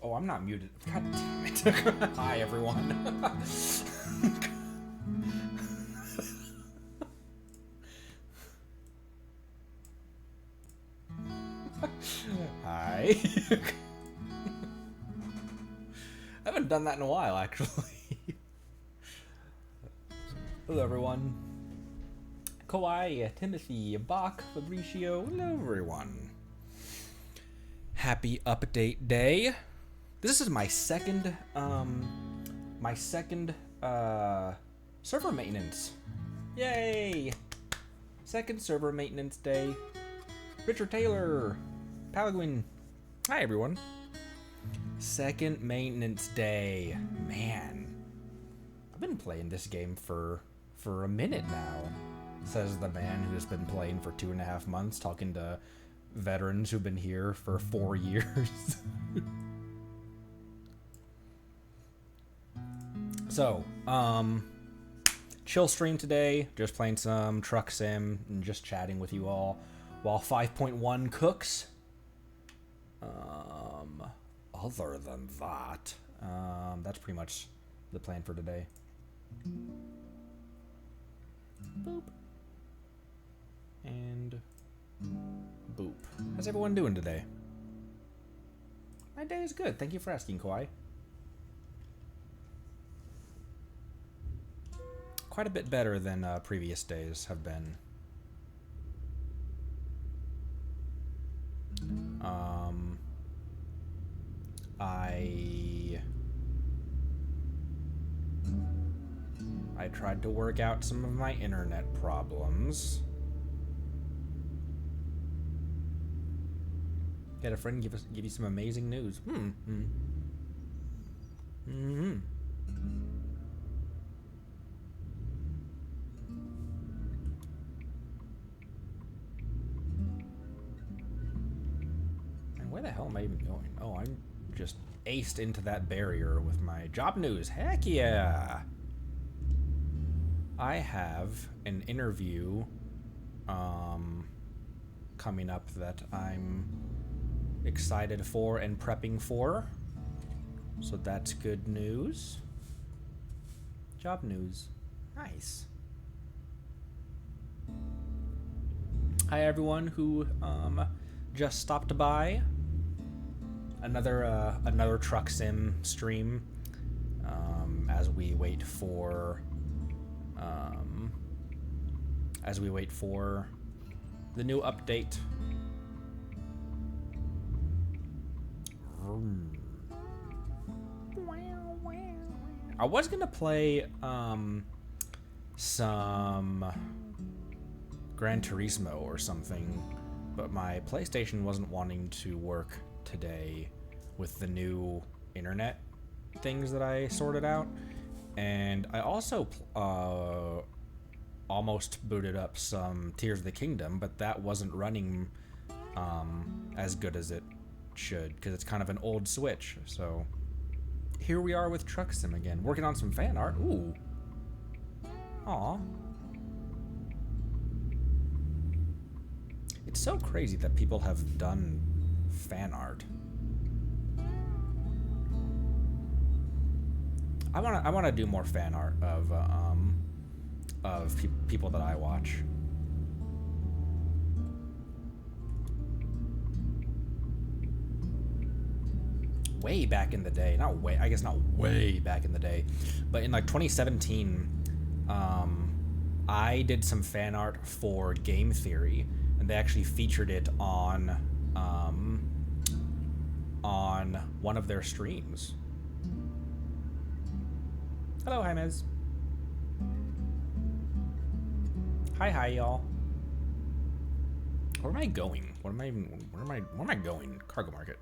Oh, I'm not muted. God damn it. Hi, everyone. Hi. I haven't done that in a while, actually. Hello, everyone. Kawhi, Timothy, Bach, Fabricio. Hello, everyone. Happy update day. This is my second server maintenance. Yay! Second server maintenance day. Richard Taylor, Palaguin. Hi, everyone. Second maintenance day. Man, I've been playing this game for a minute now, says the man who's been playing for 2.5 months, talking to veterans who've been here for 4 years. So, chill stream today, just playing some truck sim and just chatting with you all while 5.1 cooks. Other than that, that's pretty much the plan for today. Boop. And boop. How's everyone doing today? My day is good. Thank you for asking, Kawhi. Quite a bit better than previous days have been. I tried to work out some of my internet problems. Had a friend give you some amazing news. And where the hell am I even going? Oh, I'm just aced into that barrier with my job news. Heck yeah! I have an interview coming up that I'm excited for and prepping for. So that's good news. Job news. Nice. Hi everyone who just stopped by. Another truck sim stream as we wait for the new update. I was gonna play some Gran Turismo or something, but my PlayStation wasn't wanting to work today with the new internet things that I sorted out, and I also almost booted up some Tears of the Kingdom, but that wasn't running as good as it should because it's kind of an old Switch. So here we are with Truck Sim again, working on some fan art. Ooh. Aw. It's so crazy that people have done fan art. I wanna do more fan art of people that I watch. Way back in the day, I guess not way back in the day, but in like 2017, I did some fan art for Game Theory, and they actually featured it on one of their streams. Hello, Jaimez. Hi, y'all. Where am I going? Where am I going? Cargo market.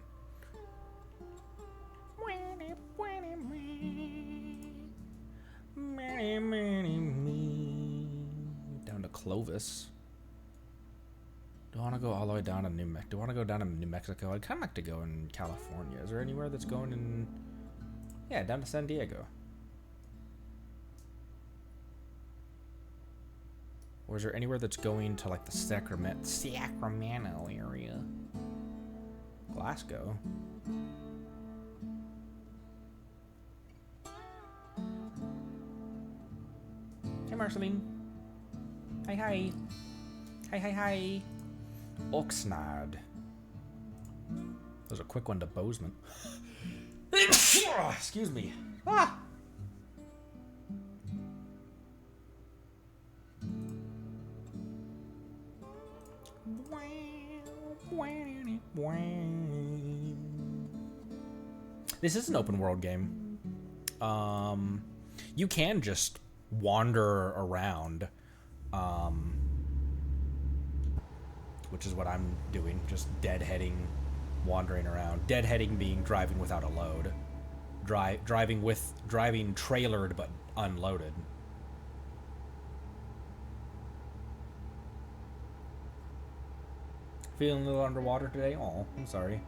Down to Clovis. Do I want to go all the way down to New Mexico? Do I want to go down to New Mexico? I'd kind of like to go in California. Is there anywhere that's going in? Yeah, down to San Diego. Or is there anywhere that's going to like the Sacramento area? Glasgow. Marceline. Hi, hi. Hi, hi, hi. Oxnard. That was a quick one to Bozeman. Excuse me. Ah! This is an open world game. You can just wander around, which is what I'm doing, just deadheading, wandering around. Deadheading being driving without a load. Driving trailered but unloaded. Feeling a little underwater today? Oh, I'm sorry.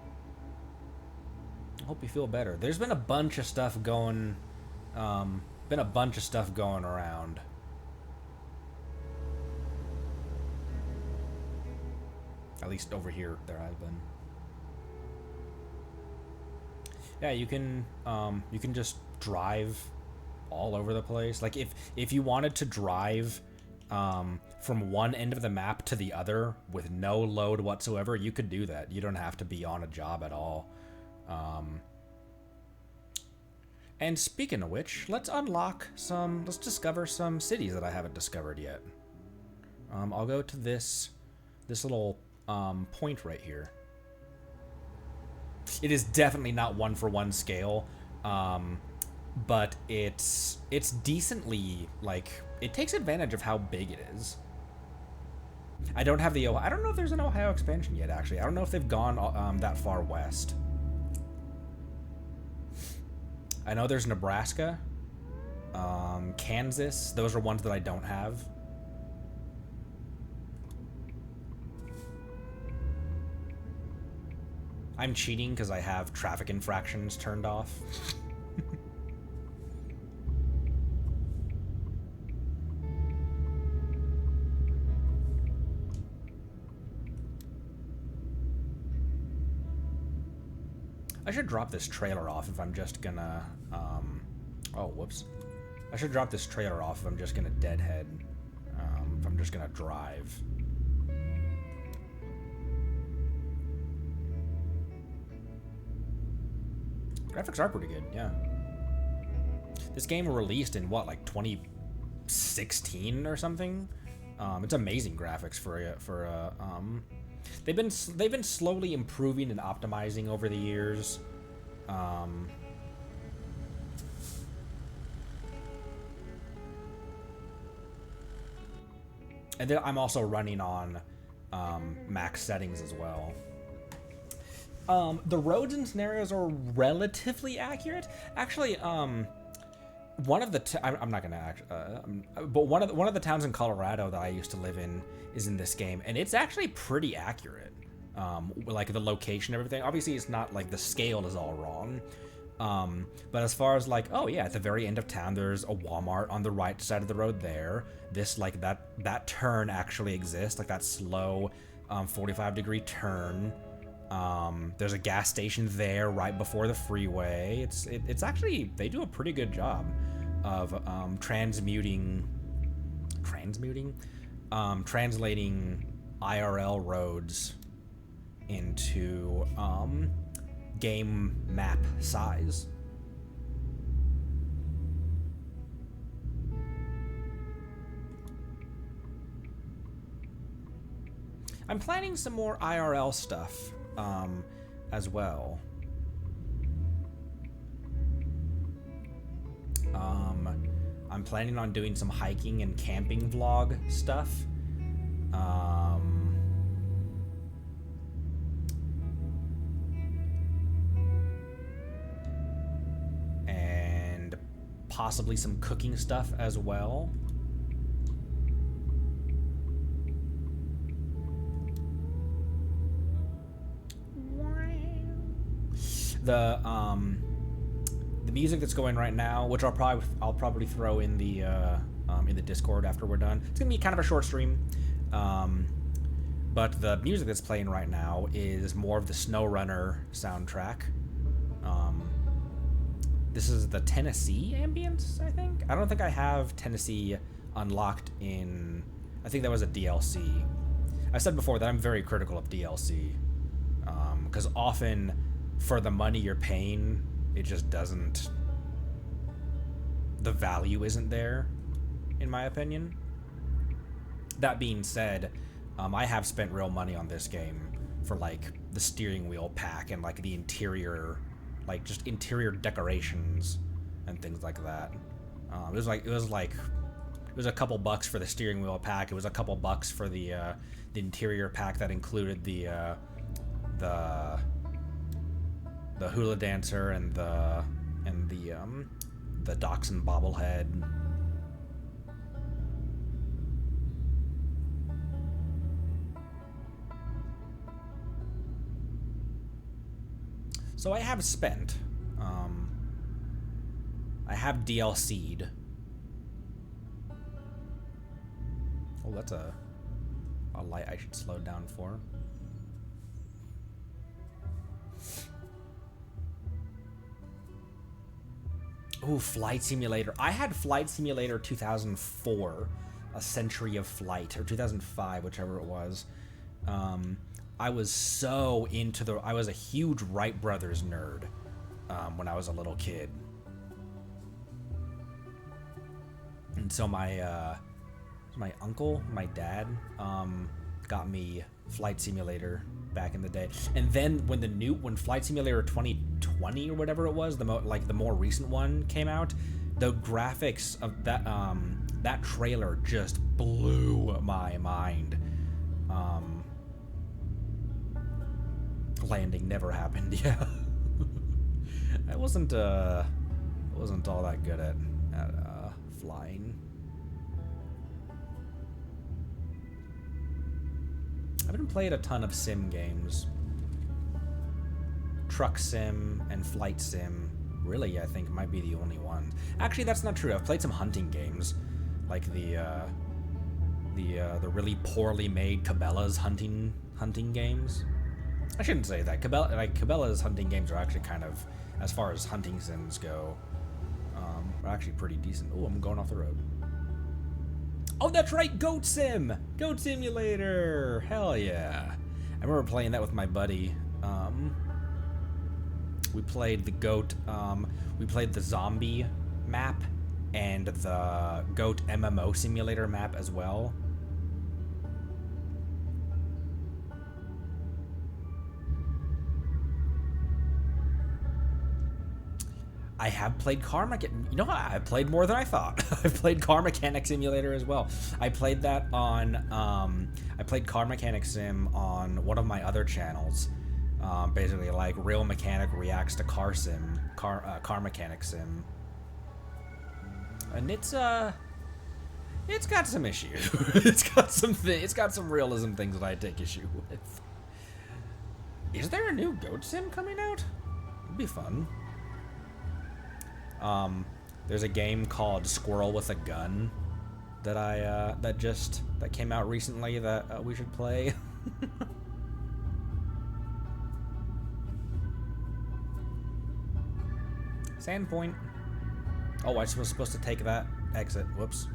I hope you feel better. There's been a bunch of stuff going, around. At least over here, there has been. Yeah, you can just drive all over the place. Like if you wanted to drive from one end of the map to the other with no load whatsoever, you could do that. You don't have to be on a job at all. And speaking of which, let's discover some cities that I haven't discovered yet. I'll go to this little point right here. It is definitely not 1-for-1 scale, but it's decently, like, it takes advantage of how big it is. I don't know if there's an Ohio expansion yet, actually. I don't know if they've gone that far west. I know there's Nebraska, Kansas. Those are ones that I don't have. I'm cheating because I have traffic infractions turned off. I should drop this trailer off if I'm just gonna, oh, whoops. I should drop this trailer off if I'm just gonna deadhead, if I'm just gonna drive. Graphics are pretty good, yeah. This game released in what, like 2016 or something? It's amazing graphics they've been slowly improving and optimizing over the years. And then I'm also running on max settings as well. The roads and scenarios are relatively accurate. Actually, one of the I'm not gonna but one of the towns in Colorado that I used to live in is in this game, and it's actually pretty accurate. Like the location, and everything. Obviously, it's not like the scale is all wrong. But as far as like, oh yeah, at the very end of town, there's a Walmart on the right side of the road there. This like that turn actually exists, like that slow 45-degree turn. There's a gas station there right before the freeway. It's actually, they do a pretty good job of translating IRL roads into game map size. I'm planning some more IRL stuff as well. I'm planning on doing some hiking and camping vlog stuff. And possibly some cooking stuff as well. The music that's going right now, which I'll probably throw in the Discord after we're done. It's gonna be kind of a short stream, but the music that's playing right now is more of the SnowRunner soundtrack. This is the Tennessee ambience, I think. I don't think I have Tennessee unlocked in, I think that was a DLC. I said before that I'm very critical of DLC, because often for the money you're paying, it just doesn't, the value isn't there, in my opinion. That being said, I have spent real money on this game for like the steering wheel pack and like the interior, like just interior decorations and things like that. It was a couple bucks for the steering wheel pack. It was a couple bucks for the interior pack that included the hula dancer and the dachshund bobblehead. So I have spent. I have DLC'd. Oh, that's a light I should slow down for. Ooh, Flight Simulator. I had Flight Simulator 2004, A Century of Flight, or 2005, whichever it was. I was so into I was a huge Wright Brothers nerd when I was a little kid. And so my uncle, my dad, got me Flight Simulator back in the day. And then when Flight Simulator 2020 or whatever it was, the more recent one came out, the graphics of that trailer just blew my mind. Landing never happened. Yeah. I wasn't all that good at flying. I haven't played a ton of sim games. Truck sim and flight sim, really, I think might be the only one. Actually, that's not true. I've played some hunting games, like the really poorly made Cabela's hunting games. I shouldn't say that. Cabela's hunting games are actually kind of, as far as hunting sims go, are actually pretty decent. Oh, I'm going off the road. Oh, that's right, Goat Sim! Goat Simulator! Hell yeah. I remember playing that with my buddy. We played the goat, we played the zombie map and the Goat MMO simulator map as well. I have played Car Mechanic. You know what? I've played more than I thought. I've played Car Mechanic Simulator as well. I played that on. I played Car Mechanic Sim on one of my other channels. Basically, like Real Mechanic reacts to Car Mechanic Sim, and it's got some issues. It's got some realism things that I take issue with. Is there a new Goat Sim coming out? It'd be fun. There's a game called Squirrel with a Gun that that came out recently that we should play. Sandpoint. Oh, I was supposed to take that exit. Whoops.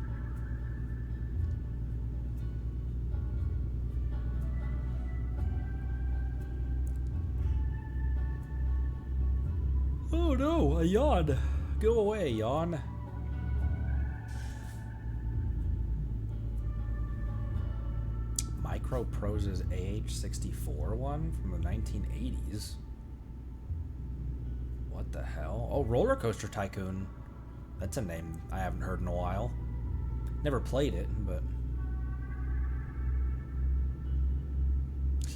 Oh no, a yawn. Go away, yawn. Microprose's AH-64 one from the 1980s. What the hell? Oh, Roller Coaster Tycoon. That's a name I haven't heard in a while. Never played it, but...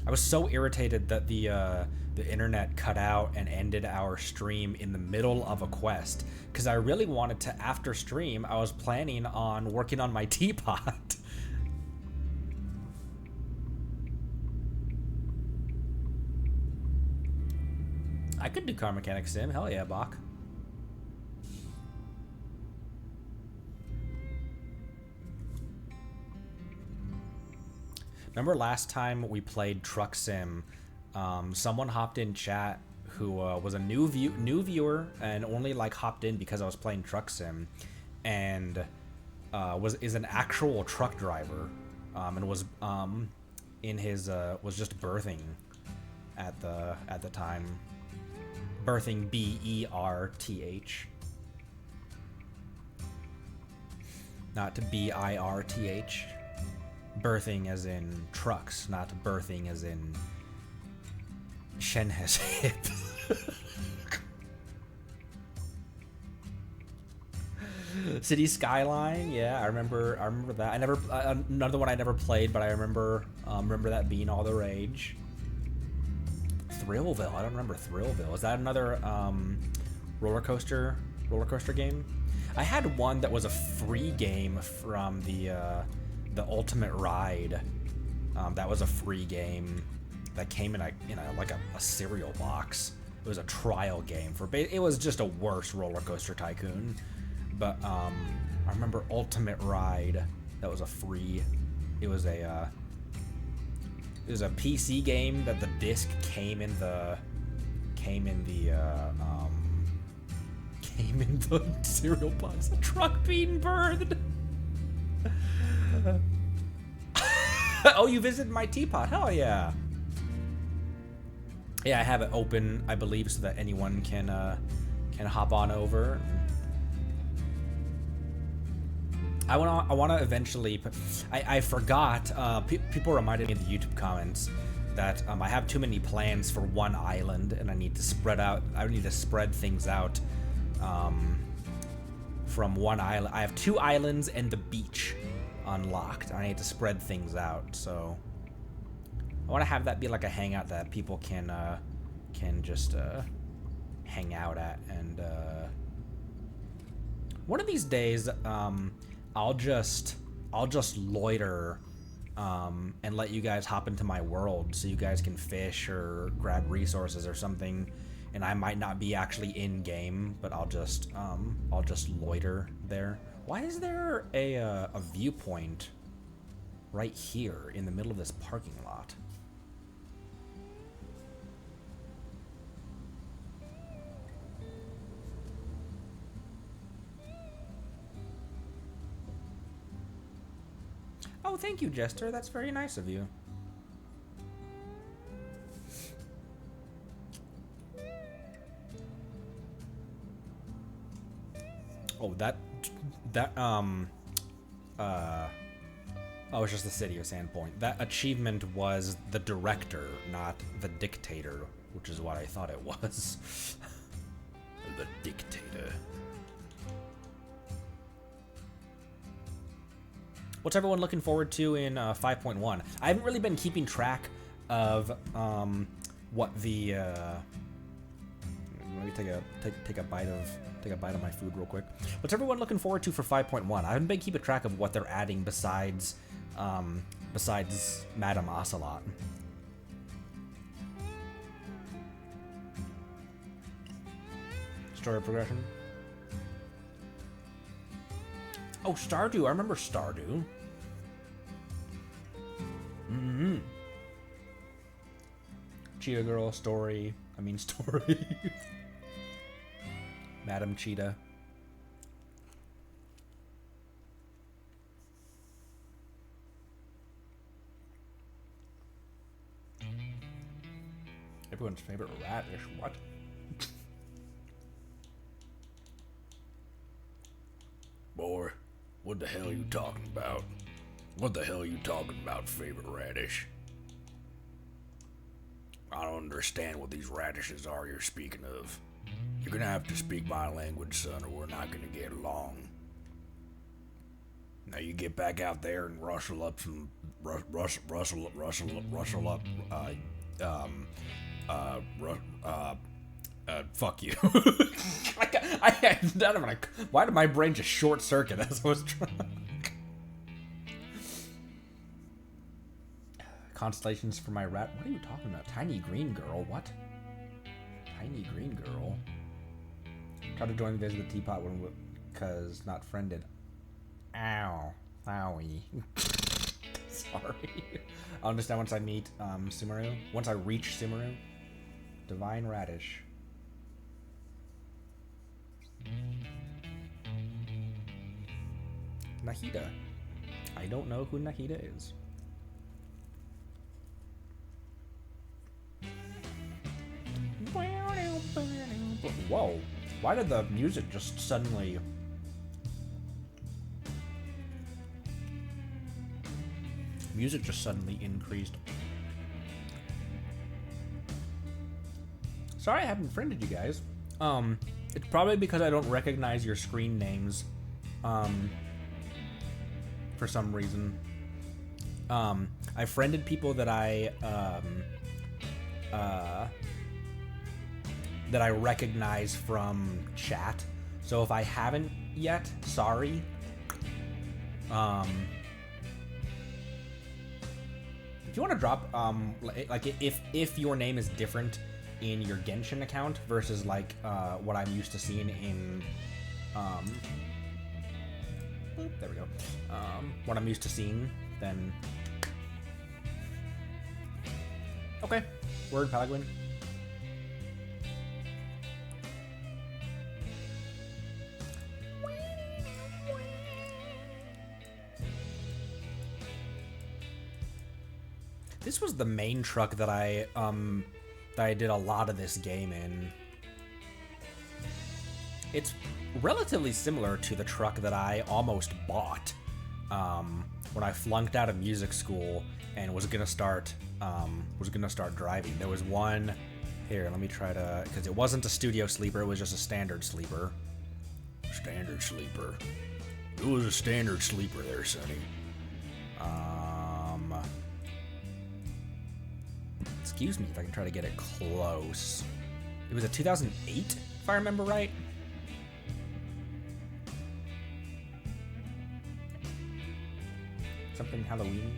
I was so irritated that the internet cut out and ended our stream in the middle of a quest, because I really wanted to, after stream, I was planning on working on my teapot. I could do Car Mechanic Sim, hell yeah, Bach. Remember last time we played Truck Sim, someone hopped in chat who was a new viewer and only like hopped in because I was playing Truck Sim, and is an actual truck driver, and was in his was just birthing at the time. Birthing, B-E-R-T-H. Not to B-I-R-T-H. Birthing as in trucks, not birthing as in Shen has hip. City Skyline, yeah, I remember that. I never another one I never played, but I remember that being all the rage. Thrillville, I don't remember Thrillville. Is that another roller coaster game? I had one that was a free game from the Ultimate Ride. That was a free game that came in a cereal box. It was a trial game for. It was just a worse roller coaster tycoon. But I remember Ultimate Ride. That was a free. It was a PC game that the disc came in the cereal box. A truck being birthed. Oh, you visited my teapot? Hell yeah. Yeah, I have it open, I believe, so that anyone can hop on over. I want to eventually. I forgot. People reminded me in the YouTube comments that I have too many plans for one island, and I need to spread out. I need to spread things out from one island. I have 2 islands and the beach unlocked. I need to spread things out. So I want to have that be like a hangout that people can just hang out at. And one of these days, I'll just loiter and let you guys hop into my world so you guys can fish or grab resources or something, and I might not be actually in game, but I'll just loiter there. Why is there a viewpoint right here in the middle of this parking lot? Oh, thank you, Jester. That's very nice of you. Oh, oh, it's just the city of Sandpoint. That achievement was the director, not the dictator, which is what I thought it was. The dictator. What's everyone looking forward to in 5.1? I haven't really been keeping track of what the. Let me take a bite of my food real quick. What's everyone looking forward to for 5.1? I haven't been keeping track of what they're adding besides Madame Ocelot. Story progression. Oh, Stardew. I remember Stardew. Mm-hmm. Cheetah Girl story. Madam Cheetah. Everyone's favorite radish. What? Boy, what the hell are you talking about? What the hell are you talking about, favorite radish? I don't understand what these radishes are you're speaking of. You're gonna have to speak my language, son, or we're not gonna get along. Now you get back out there and rustle up some, Fuck you. Why did my brain just short circuit as I was trying? Constellations for my rat. What are you talking about? Tiny green girl? What? Tiny green girl? Try to join the visit the teapot when, cause not friended. Ow. Owie. Sorry. I'll understand once I meet Sumeru. Once I reach Sumeru. Divine Radish. Nahida. I don't know who Nahida is. Whoa. Why did the music just suddenly... Music just suddenly increased. Sorry I haven't friended you guys. It's probably because I don't recognize your screen names. For some reason. I friended people that I recognize from chat. So if I haven't yet, sorry. If you want to drop, like if your name is different in your Genshin account versus like what I'm used to seeing in, there we go. What I'm used to seeing, then okay. Word, Palaguin. This was the main truck that I did a lot of this game in. It's relatively similar to the truck that I almost bought when I flunked out of music school and was gonna start driving. There was one here. Let me try to, because it wasn't a studio sleeper. It was just a standard sleeper. Standard sleeper. It was a standard sleeper there, Sonny. Excuse me if I can try to get it close. It was a 2008, if I remember right. Something Halloween.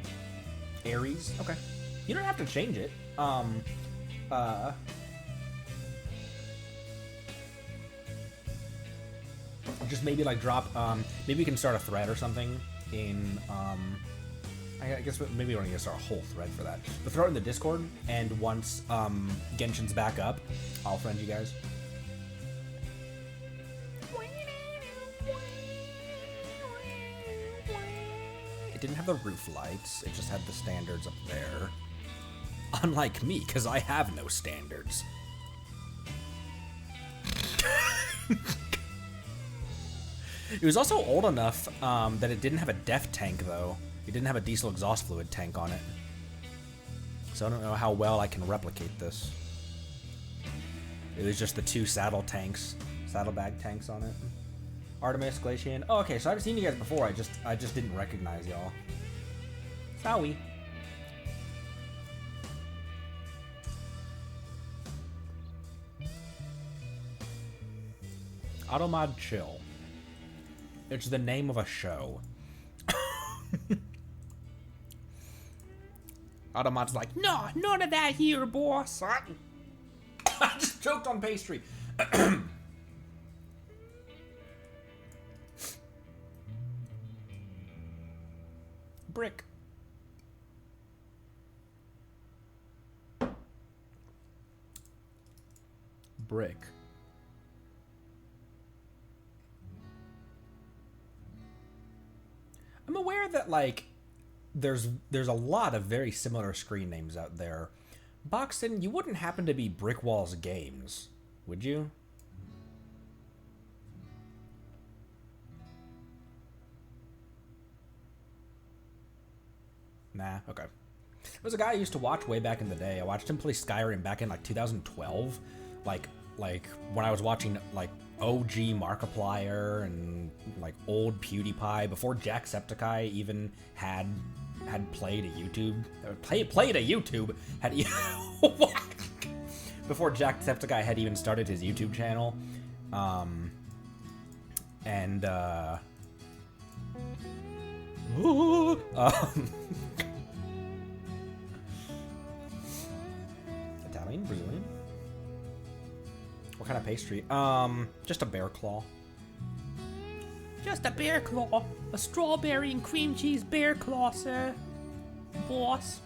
Aries. Okay. You don't have to change it. Just maybe like drop, maybe we can start a thread or something in, I guess maybe we don't need to start a whole thread for that. But throw it in the Discord, and once Genshin's back up, I'll friend you guys. It didn't have the roof lights, it just had the standards up there. Unlike me, because I have no standards. It was also old enough that it didn't have a def tank, though. It didn't have a diesel exhaust fluid tank on it. So I don't know how well I can replicate this. It was just the two saddlebag tanks on it. Artemis, Glacian. Oh, okay, so I've seen you guys before. I just didn't recognize y'all. Sorry. Automod Chill. It's the name of a show. Automod's like, no, none of that here, boss. I just choked on pastry. Brick. Brick. I'm aware that, like, there's a lot of very similar screen names out there. Boxton, you wouldn't happen to be Brickwall's Games, would you? Nah, okay. There was a guy I used to watch way back in the day. I watched him play Skyrim back in, like, 2012. Like when I was watching, like, OG Markiplier and, like, old PewDiePie, before Jacksepticeye even had played a YouTube. Played a YouTube? Had he... What? Before Jacksepticeye had even started his YouTube channel. Italian? Brazilian? What kind of pastry? Just a bear claw. Just a bear claw. A strawberry and cream cheese bear claw, sir. Boss.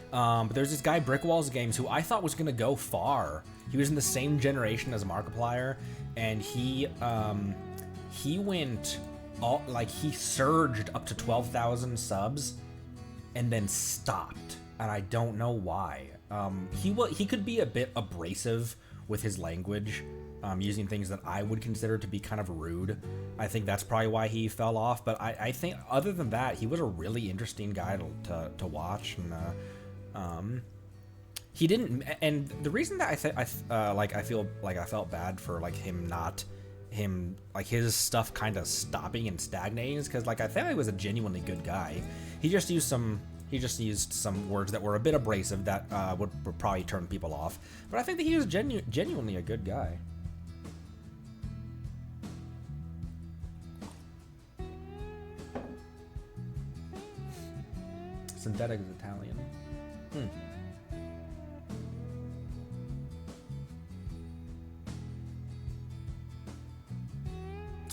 But there's this guy, Brickwall's Games, who I thought was gonna go far. He was in the same generation as Markiplier, and he he went all like he surged up to 12,000 subs and then stopped, and I don't know why. He could be a bit abrasive with his language, using things that I would consider to be kind of rude. I think that's probably why he fell off. But I think other than that, he was a really interesting guy to watch, and he didn't. And the reason that I felt bad for like him like his stuff kind of stopping and stagnating is because like I think he was a genuinely good guy. He just used some words that were a bit abrasive that would probably turn people off. But I think that he was genuinely a good guy. Synthetic is Italian.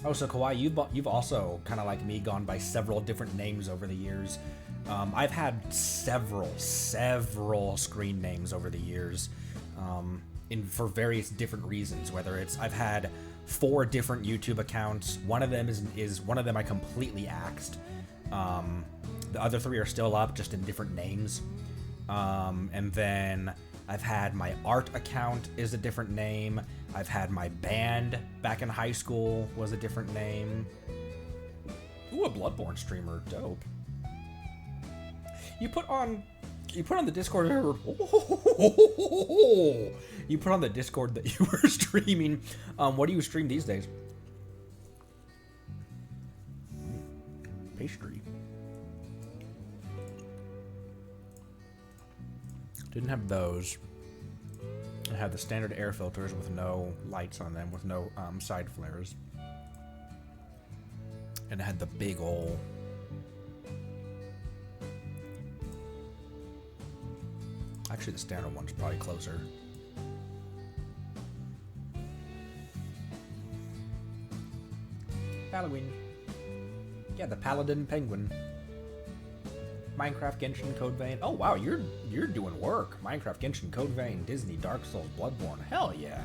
Oh, so Kawhi, you've also kind of like me gone by several different names over the years. I've had several screen names over the years, for various different reasons. Whether it's I've had 4 different YouTube accounts. One of them is one of them I completely axed. The other 3 are still up, just in different names. And then I've had my art account is a different name. I've had my band back in high school was a different name. Ooh, a Bloodborne streamer, dope. You put on the Discord. You put on the Discord that you were streaming. What do you stream these days? Pastry. Didn't have those. I had the standard air filters with no lights on them, with no side flares. And it had the big ol'... Actually, the standard one's probably closer. Halloween. Yeah, the Paladin Penguin. Minecraft, Genshin, Code Vein. Oh wow, you're doing work. Minecraft, Genshin, Code Vein, Disney, Dark Souls, Bloodborne. Hell yeah.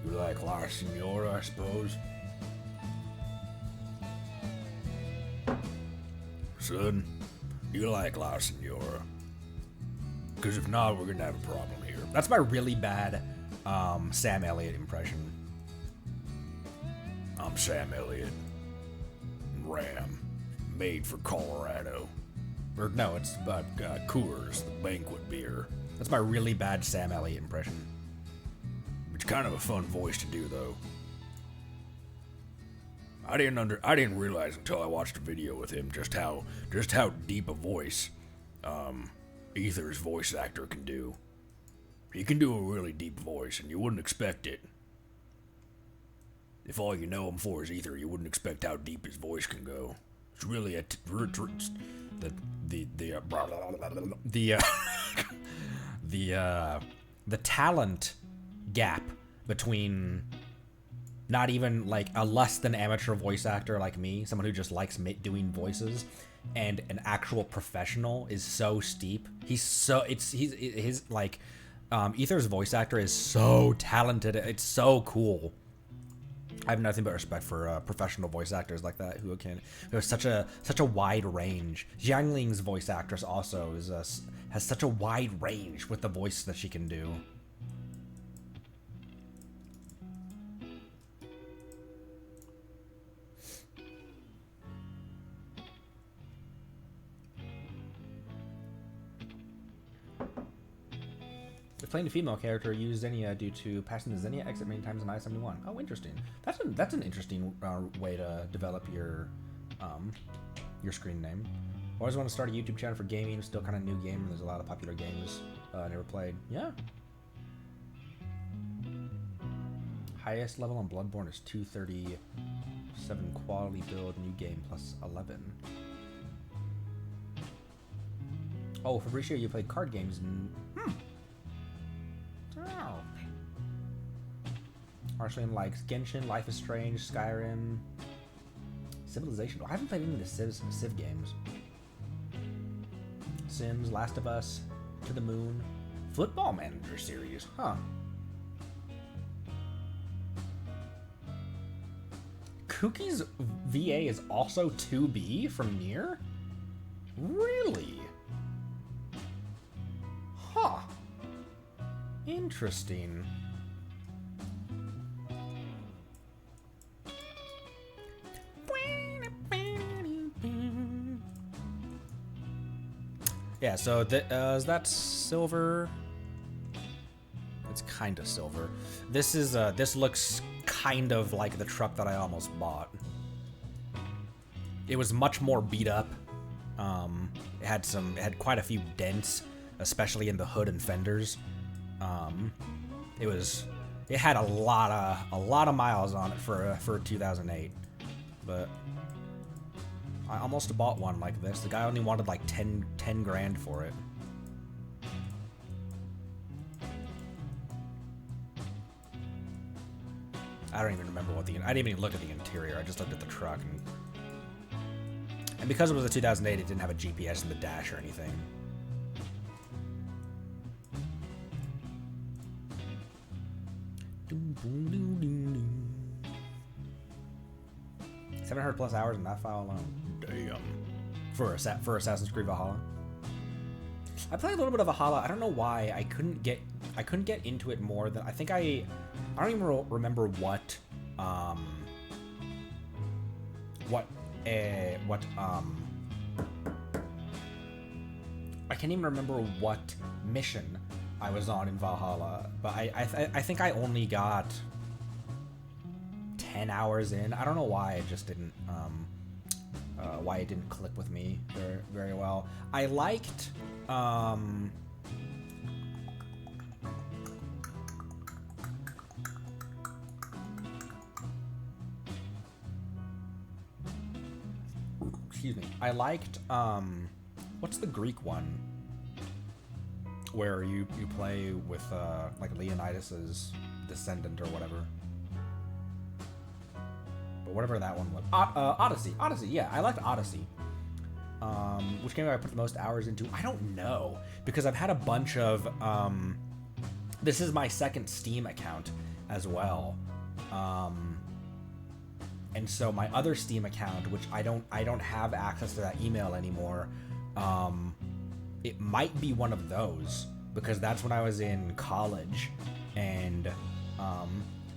You like La Senora, I suppose? Son, you like La Senora? Because if not, we're gonna have a problem here. That's my really bad Sam Elliott impression. I'm Sam Elliott. Ram. Made for Colorado. Or no, it's Coors, the banquet beer. That's my really bad Sam Elliott impression. It's kind of a fun voice to do, though. I didn't realize until I watched a video with him just how deep a voice Ether's voice actor can do. He can do a really deep voice, and you wouldn't expect it. If all you know him for is Ether, you wouldn't expect how deep his voice can go. It's really the talent gap between not even like a less than amateur voice actor like me, someone who just likes doing voices, and an actual professional is so steep. Ether's voice actor is so talented. It's so cool. I have nothing but respect for professional voice actors like that who have such a wide range. Xiangling's voice actress also has such a wide range with the voice that she can do. If playing a female character, use Xenia due to passing the Xenia exit many times in I-71. Oh, interesting. That's an interesting way to develop your screen name. Always want to start a YouTube channel for gaming. Still kind of new game. There's a lot of popular games I never played. Yeah. Highest level on Bloodborne is 237 quality build. New game plus 11. Oh, Fabricio, you played card games. Oh. Arslan likes Genshin, Life is Strange, Skyrim, Civilization. I haven't played any of the Civ games. Sims, Last of Us, To the Moon, Football Manager series, huh? Kuki's VA is also 2B from Nier? Really? Huh. Interesting. Yeah, so is that silver? It's kind of silver. This is this looks kind of like the truck that I almost bought. It was much more beat up. It had quite a few dents, especially in the hood and fenders. It had a lot of miles on it for 2008, but I almost bought one like this. The guy only wanted like 10 grand for it. I don't even remember I didn't even look at the interior. I just looked at the truck, and because it was a 2008, it didn't have a GPS in the dash or anything. Doom, boom, doom, doom, doom. 700 plus hours in that file alone. Damn. For Assassin's Creed Valhalla. I played a little bit of Valhalla. I don't know why I couldn't get into it more than I don't even remember what I can't even remember what mission I was on in Valhalla, but I think I only got 10 hours in. I don't know why it just didn't why it didn't click with me very well. I liked excuse me. I liked what's the Greek one where you play with like Leonidas's descendant or whatever. But whatever that one was. Odyssey. Yeah, I liked Odyssey. Which game I put the most hours into? I don't know, because I've had a bunch of this is my second Steam account as well. And so my other Steam account, which I don't have access to that email anymore, it might be one of those, because that's when I was in college and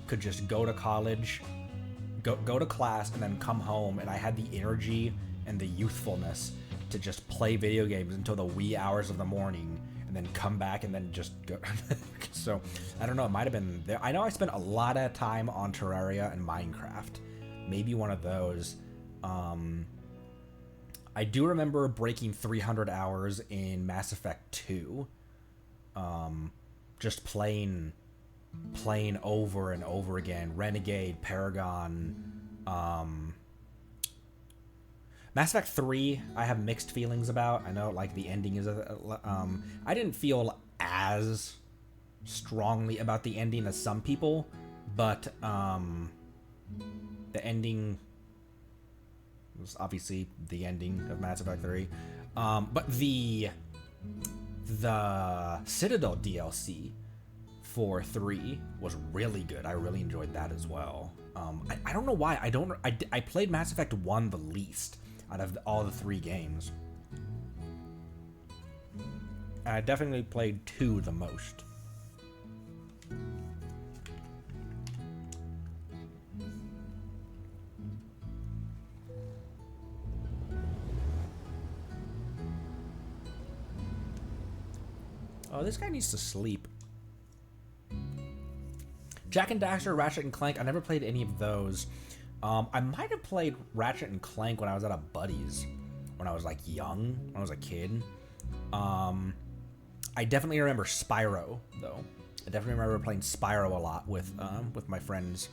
could just go to college, go to class, and then come home, and I had the energy and the youthfulness to just play video games until the wee hours of the morning, and then come back and then just go. So I don't know, it might have been there. I know I spent a lot of time on Terraria and Minecraft. Maybe one of those. I do remember breaking 300 hours in Mass Effect 2. Just playing over and over again. Renegade, Paragon. Mass Effect 3, I have mixed feelings about. I know, like, the ending is I didn't feel as strongly about the ending as some people, but the ending was obviously the ending of Mass Effect 3. But the Citadel DLC for 3 was really good. I really enjoyed that as well. I don't know why. I played Mass Effect 1 the least out of all the 3 games. And I definitely played 2 the most. Oh, this guy needs to sleep. Jak and Daxter, Ratchet and Clank. I never played any of those. I might have played Ratchet and Clank when I was at a buddy's, when I was like young, when I was a kid. I definitely remember Spyro though. I definitely remember playing Spyro a lot with my friends.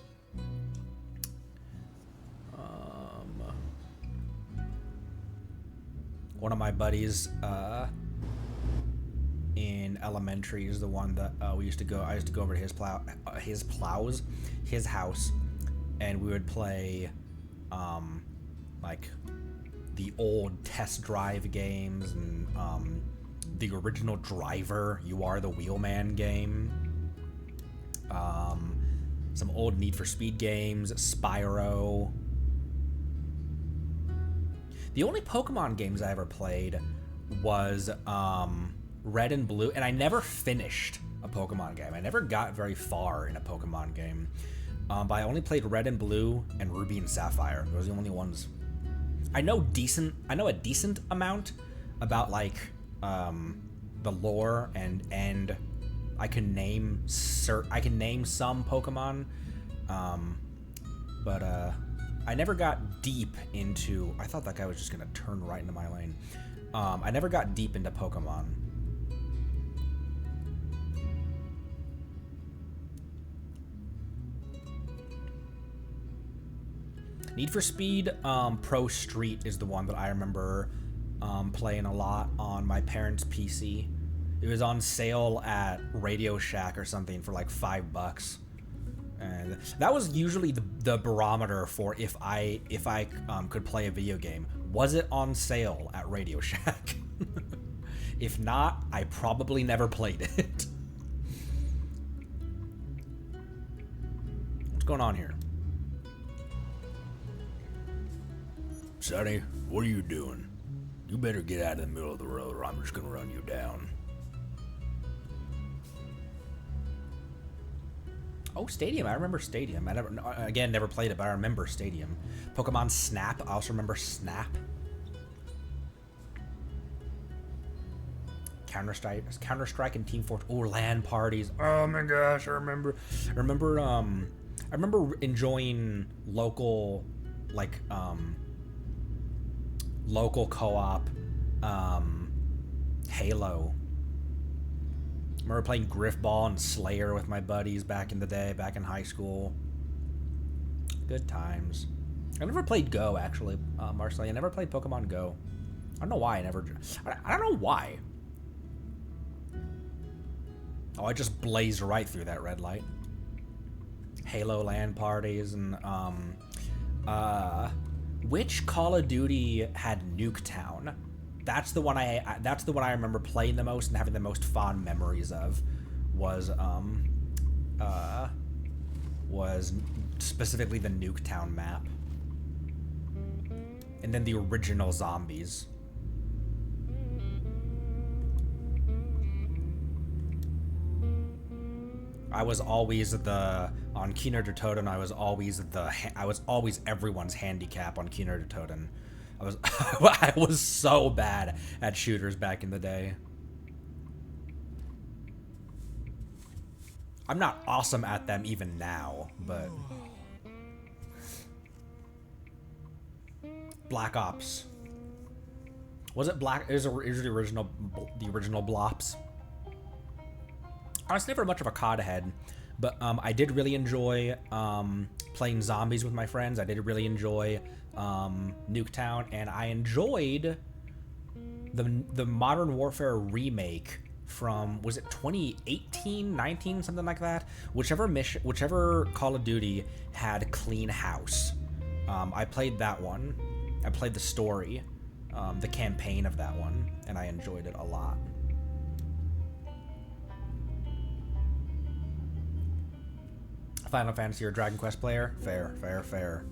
One of my buddies in elementary is the one that I used to go over to his house, and we would play like the old test drive games and the original Driver, You Are the Wheelman game, some old Need for Speed games, Spyro, The only Pokemon games I ever played was Red and Blue, and I never finished a Pokemon game. I never got very far in a Pokemon game. But I only played Red and Blue and Ruby and Sapphire. Those are the only ones. I know a decent amount about like the lore and I can name some Pokemon. But I never got deep into. I thought that guy was just gonna turn right into my lane. I never got deep into Pokemon. Need for Speed Pro Street is the one that I remember playing a lot on my parents' PC. It was on sale at Radio Shack or something for like $5. And that was usually the barometer for if I could play a video game. Was it on sale at Radio Shack? If not, I probably never played it. What's going on here? Sonny, what are you doing? You better get out of the middle of the road or I'm just gonna run you down. Oh, Stadium. I remember Stadium. I never played it, but I remember Stadium. Pokemon Snap. I also remember Snap. Counter-Strike and Team Fortress. Oh, LAN parties. Oh my gosh, I remember enjoying local co-op Halo. I remember playing Griffball and Slayer with my buddies back in the day, back in high school. Good times. I never played Go, actually, Marcel. I never played Pokemon Go. I don't know why I don't know why. Oh, I just blazed right through that red light. Halo LAN parties and, which Call of Duty had Nuketown? That's the one I remember playing the most and having the most fond memories of. Was specifically the Nuketown map, and then the original zombies. I was always on Kino der Toten. I was always everyone's handicap on Kino der Toten. I was so bad at shooters back in the day. I'm not awesome at them even now, but Black Ops. Was it Black? It was the original Blops. I was never much of a COD head, but I did really enjoy playing zombies with my friends. I did really enjoy Nuketown, and I enjoyed the Modern Warfare remake from, was it 2018, 19, something like that? Whichever Call of Duty had Clean House. I played that one. I played the story, the campaign of that one, and I enjoyed it a lot. Final Fantasy or Dragon Quest player? Fair, fair, fair.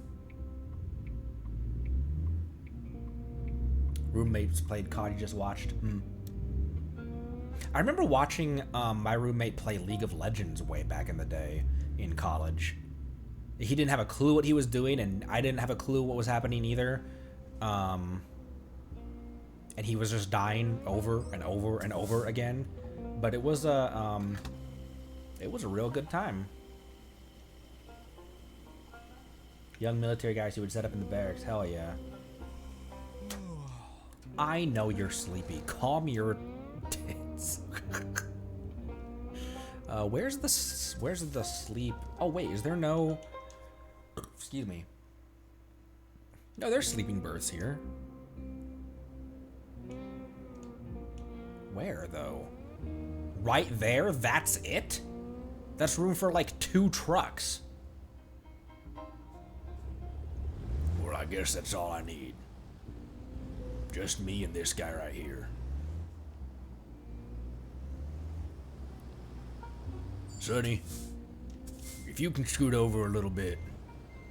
Roommates played COD, you just watched. I remember watching my roommate play League of Legends way back in the day in college. He didn't have a clue what he was doing, and I didn't have a clue what was happening either. And he was just dying over and over and over again. But it was a real good time. Young military guys who would set up in the barracks. Hell yeah. I know you're sleepy. Calm your tits. Where's the sleep? Oh wait, is there no? Excuse me. No, there's sleeping berths here. Where though? Right there. That's it. That's room for like 2 trucks. Well, I guess that's all I need. Just me and this guy right here. Sonny, if you can scoot over a little bit,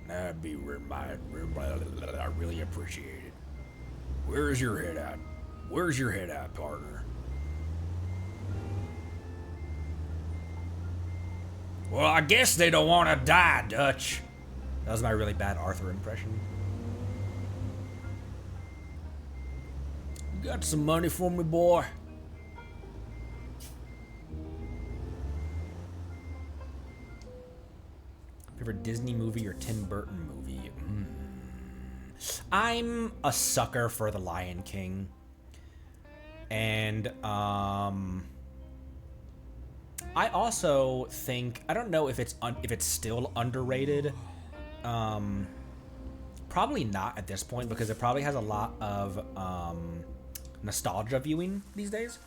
that'd be I really appreciate it. Where's your head at? Where's your head at, partner? Well, I guess they don't want to die, Dutch. That was my really bad Arthur impression. You got some money for me, boy? Favorite Disney movie or Tim Burton movie? I'm a sucker for The Lion King. And, I also think, I don't know if it's still underrated. Probably not at this point because it probably has a lot of nostalgia viewing these days.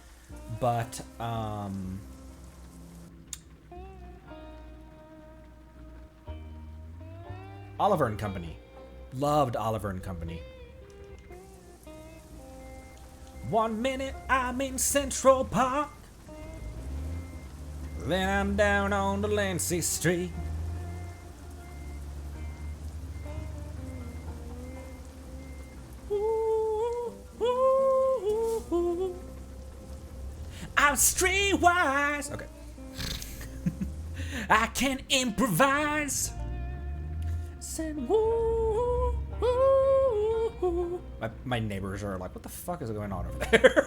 But Oliver and Company. Loved Oliver and Company. 1 minute I'm in Central Park. Then I'm down on Delancey Street. Ooh, ooh, ooh. I'm streetwise. Okay. I can improvise. Said woo, woo, woo. My neighbors are like, what the fuck is going on over there?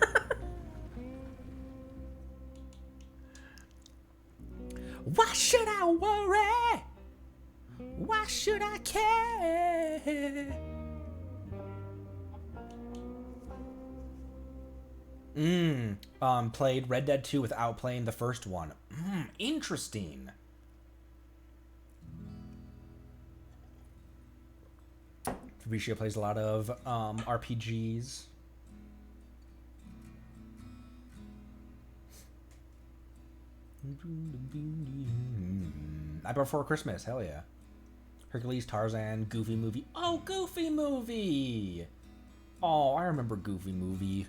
Why should I worry? Why should I care? Played Red Dead 2 without playing the first one. Interesting. Fabricio plays a lot of RPGs. Night Before Christmas, hell yeah. Hercules, Tarzan, Goofy Movie. Oh, Goofy Movie! Oh, I remember Goofy Movie.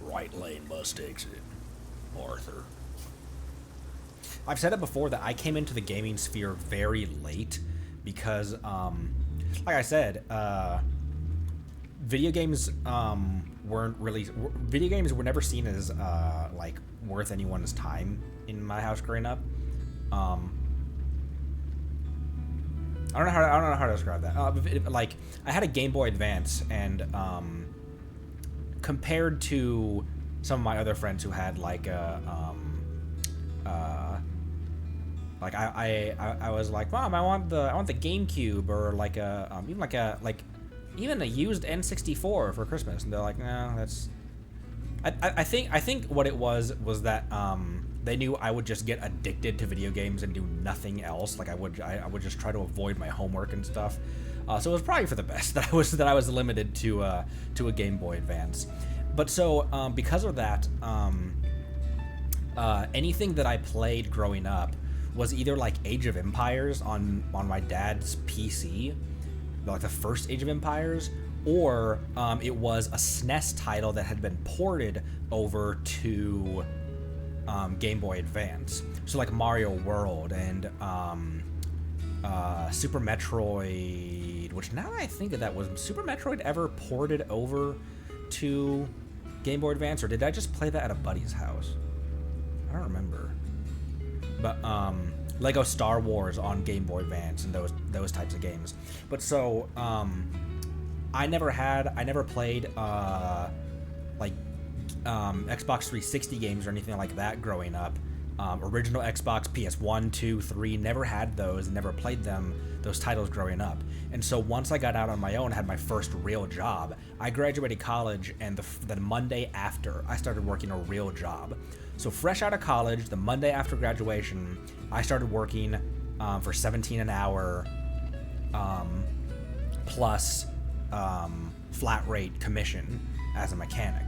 Right lane must exit. Arthur. I've said it before that I came into the gaming sphere very late because, like I said, video games video games were never seen as like worth anyone's time in my house growing up. I don't know how to describe that. Like I had a Game Boy Advance, and compared to some of my other friends who had like a I was like, Mom, I want the GameCube, or like even a used N64 for Christmas, and they're like, no, that's. I think what it was that they knew I would just get addicted to video games and do nothing else. Like I would just try to avoid my homework and stuff. So it was probably for the best that I was limited to a Game Boy Advance. But so because of that, anything that I played growing up was either like Age of Empires on my dad's PC, like the first Age of Empires, or it was a SNES title that had been ported over to Game Boy Advance. So like Mario World and Super Metroid, which now that I think of that, was Super Metroid ever ported over to Game Boy Advance, or did I just play that at a buddy's house? I don't remember. But Lego Star Wars on Game Boy Advance and those types of games. But so I never played like Xbox 360 games or anything like that growing up. Original Xbox, PS1, 2, 3, never had those and never played those titles growing up. And so once I got out on my own, had my first real job, I graduated college, and the Monday after, I started working a real job. So fresh out of college, the Monday after graduation, I started working for $17 an hour, plus flat rate commission as a mechanic.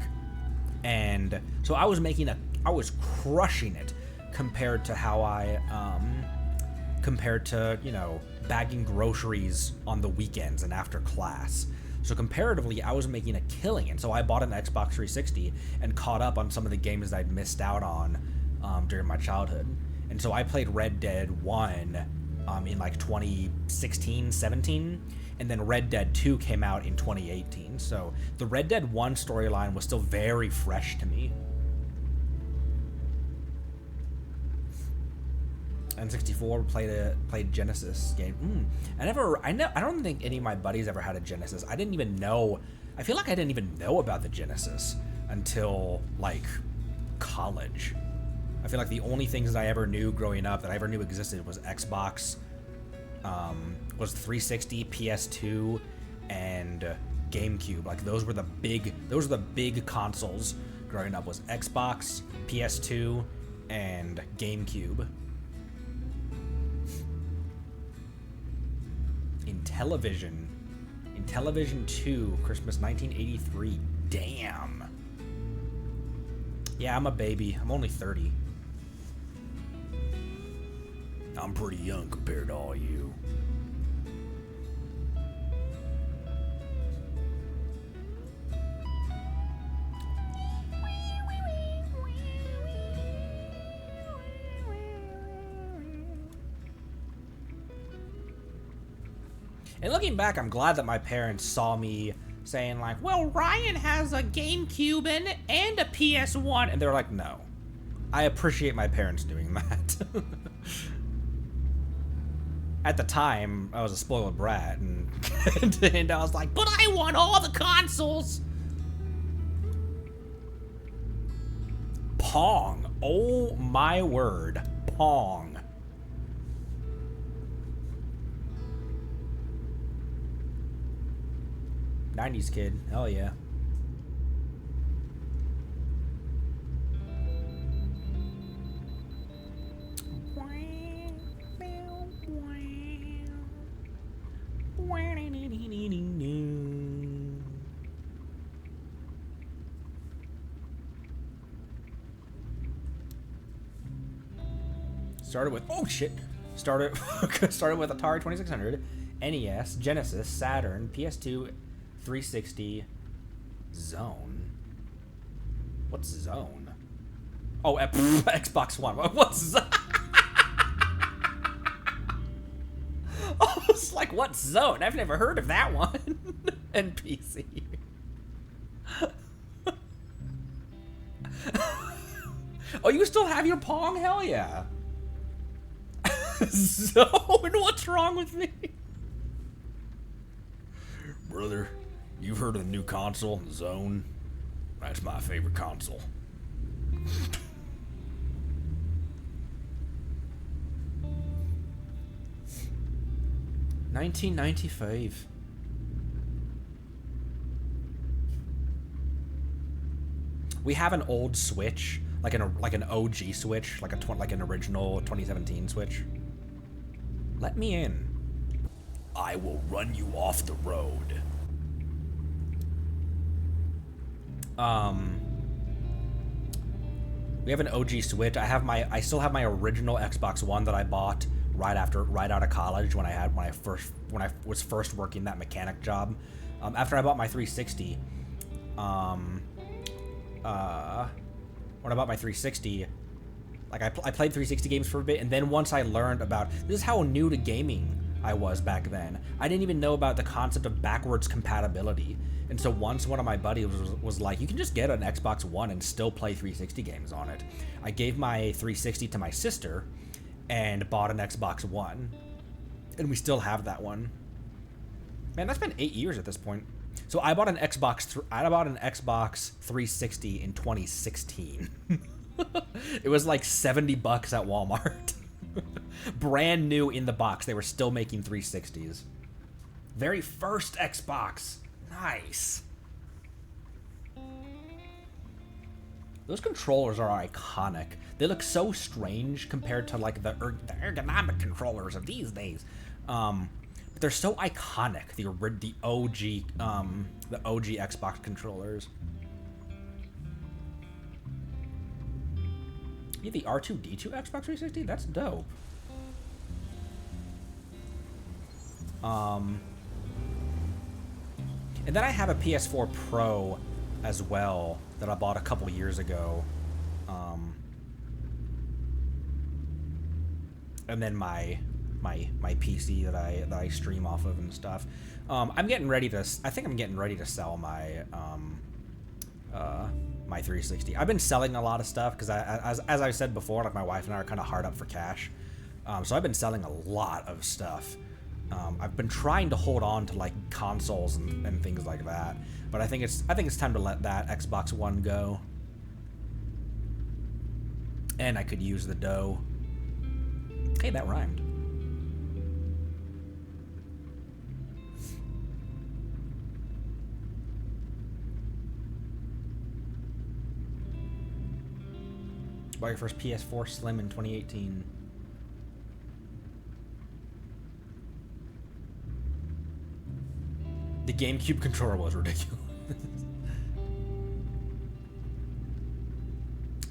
And so I was crushing it compared to how compared to, bagging groceries on the weekends and after class. So comparatively, I was making a killing. And so I bought an Xbox 360 and caught up on some of the games that I'd missed out on during my childhood. And so I played Red Dead 1 in like 2016, 17, and then Red Dead 2 came out in 2018. So the Red Dead 1 storyline was still very fresh to me. N64 played Genesis game. I don't think any of my buddies ever had a Genesis. I didn't even know. I feel like I didn't even know about the Genesis until like college. I feel like the only things that I ever knew growing up that I ever knew existed was Xbox, was 360, PS2, and GameCube. Like those were the big consoles growing up. Was Xbox, PS2, and GameCube. In Television 2, Christmas 1983. Damn. Yeah, I'm a baby. I'm only 30. I'm pretty young compared to all you. And looking back, I'm glad that my parents saw me saying like, well, Ryan has a GameCube and a PS1. And they're like, no. I appreciate my parents doing that. At the time, I was a spoiled brat, and, and I was like, but I want all the consoles! Pong. Oh my word. Pong. '90s kid. Hell yeah. Started with started with Atari 2600, NES, Genesis, Saturn, PS2, 360, Zone. What's Zone? Oh, Xbox One. What's Zone? I was like, what's Zone? I've never heard of that one. And PC. Oh, you still have your Pong? Hell yeah. Zone? What's wrong with me? Brother, you've heard of the new console, Zone? That's my favorite console. $19.95. We have an old Switch, like an OG Switch, like an original 2017 Switch. Let me in. I will run you off the road. We have an OG Switch. I still have my original Xbox One that I bought right out of college when I was first working that mechanic job. After I bought my 360, when I bought my 360, like I played 360 games for a bit, and then once I learned about this is how new to gaming I was back then. I didn't even know about the concept of backwards compatibility. And so once one of my buddies was like, you can just get an Xbox One and still play 360 games on it. I gave my 360 to my sister and bought an Xbox One. And we still have that one. Man, that's been 8 years at this point. So I bought an Xbox 360 in 2016. It was like $70 at Walmart. Brand new in the box. They were still making 360s. Very first Xbox. Nice. Those controllers are iconic. They look so strange compared to like the ergonomic controllers of these days. But they're so iconic. The OG Xbox controllers. Yeah, the R2-D2 Xbox 360? That's dope. And then I have a PS4 Pro as well that I bought a couple years ago. and then my PC that I stream off of and stuff. I'm getting ready to. I think I'm getting ready to sell my my 360. I've been selling a lot of stuff because as I said before, like my wife and I are kind of hard up for cash. So I've been selling a lot of stuff. I've been trying to hold on to like consoles and things like that, but I think it's time to let that Xbox One go. And I could use the dough. Hey, that rhymed. Buy your first PS4 Slim in 2018. The GameCube controller was ridiculous.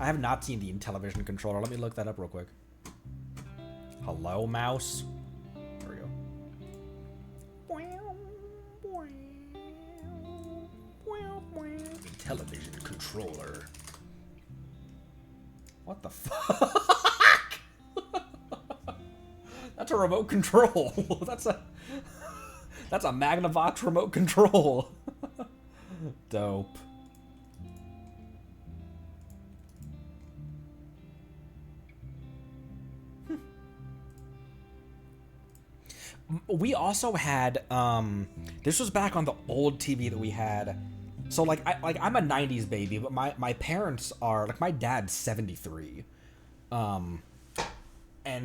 I have not seen the Intellivision controller. Let me look that up real quick. Hello, mouse. There we go. Intellivision controller. What the fuck? That's a remote control. That's a Magnavox remote control. Dope. We also had this was back on the old TV that we had. So like I'm a 90s baby, but my parents are like, my dad's 73. And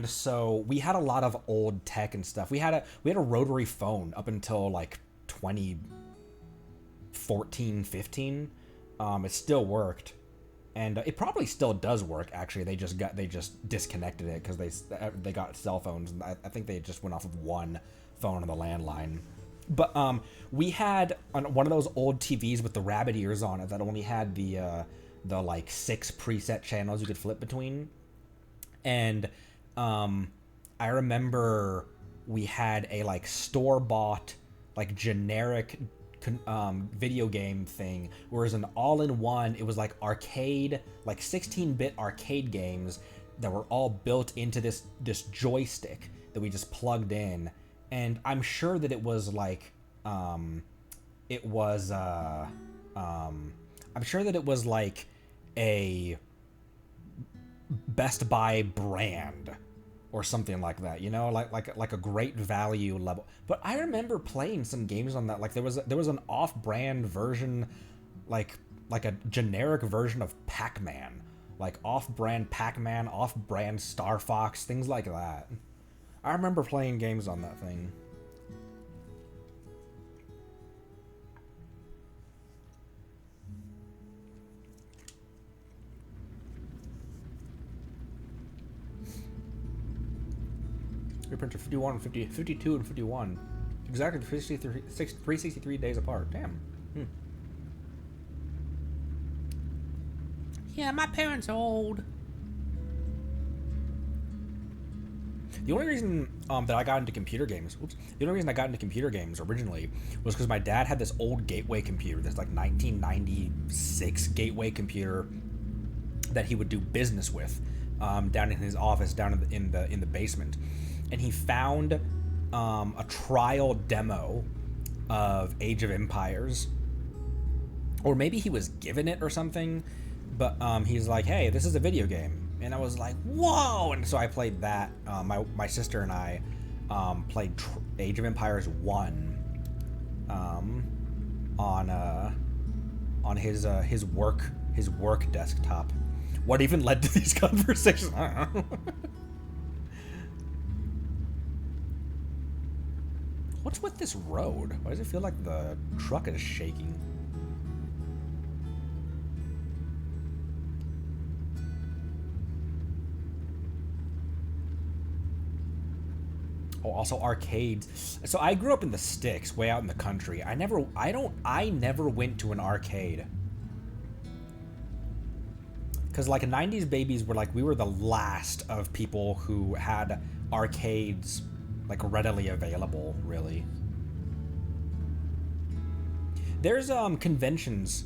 so we had a lot of old tech and stuff. We had a rotary phone up until like 2014, 15. It still worked. And it probably still does work. Actually, they just disconnected it because they got cell phones, and I think they just went off of one phone on the landline. But we had one of those old TVs with the rabbit ears on it that only had the like 6 preset channels you could flip between. And I remember we had a like store-bought like generic video game thing, whereas an all-in-one, it was like arcade, like 16-bit arcade games that were all built into this joystick that we just plugged in. And I'm sure that it was like I'm sure that it was like a Best Buy brand or something like that, you know, like a great value level. But I remember playing some games on that. Like there was an off-brand version, like a generic version of Pac-Man, like off-brand Pac-Man, off-brand Star Fox, things like that. I remember playing games on that thing. Printer 51, 50, 52, and 51. Exactly 363 days apart. Damn. Yeah, my parents are old. The only reason that I got into computer games, originally was because my dad had this old Gateway computer, this like 1996 Gateway computer that he would do business with, down in his office, down in the basement. And he found a trial demo of Age of Empires, or maybe he was given it or something. But he's like, "Hey, this is a video game," and I was like, "Whoa!" And so I played that. My sister and I played Age of Empires 1 on his work desktop. What even led to these conversations? I don't know. What's with this road? Why does it feel like the truck is shaking? Oh, also arcades. So I grew up in the sticks, way out in the country. I never went to an arcade. Cause like 90s babies were like, we were the last of people who had arcades like readily available, really. There's conventions.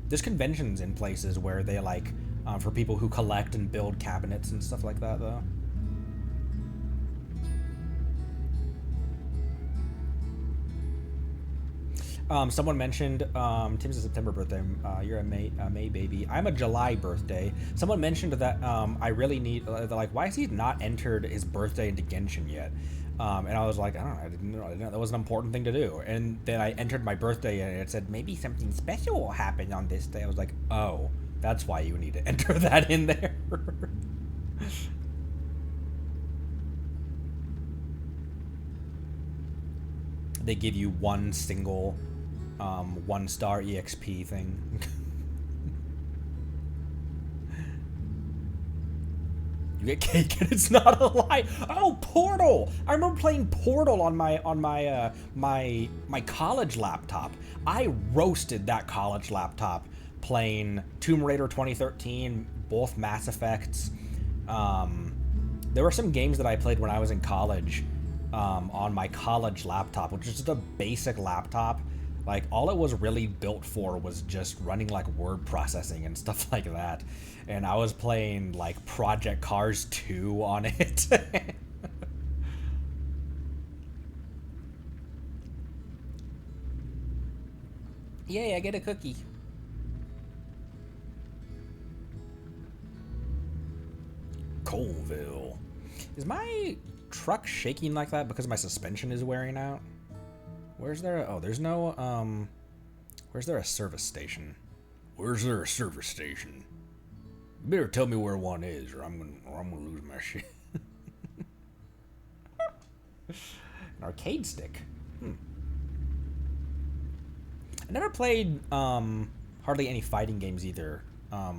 There's conventions in places where they like for people who collect and build cabinets and stuff like that, though. Someone mentioned Tim's a September birthday. You're a May baby. I'm a July birthday. Someone mentioned that I really need like, why has he not entered his birthday into Genshin yet? And I was like, I don't know. I didn't know that was an important thing to do. And then I entered my birthday and it said maybe something special will happen on this day. I was like, oh, that's why you need to enter that in there. They give you one single 1-star EXP thing. You get cake and it's not a lie. Oh, Portal! I remember playing Portal on my college laptop. I roasted that college laptop playing Tomb Raider 2013, both Mass Effects. There were some games that I played when I was in college on my college laptop, which is just a basic laptop. Like, all it was really built for was just running, like, word processing and stuff like that. And I was playing, like, Project Cars 2 on it. Yay, I get a cookie. Colville. Is my truck shaking like that because my suspension is wearing out? Where's there oh, there's no, where's there a service station? Where's there a service station? You better tell me where one is, or I'm gonna lose my shit. An arcade stick. I never played, hardly any fighting games either. I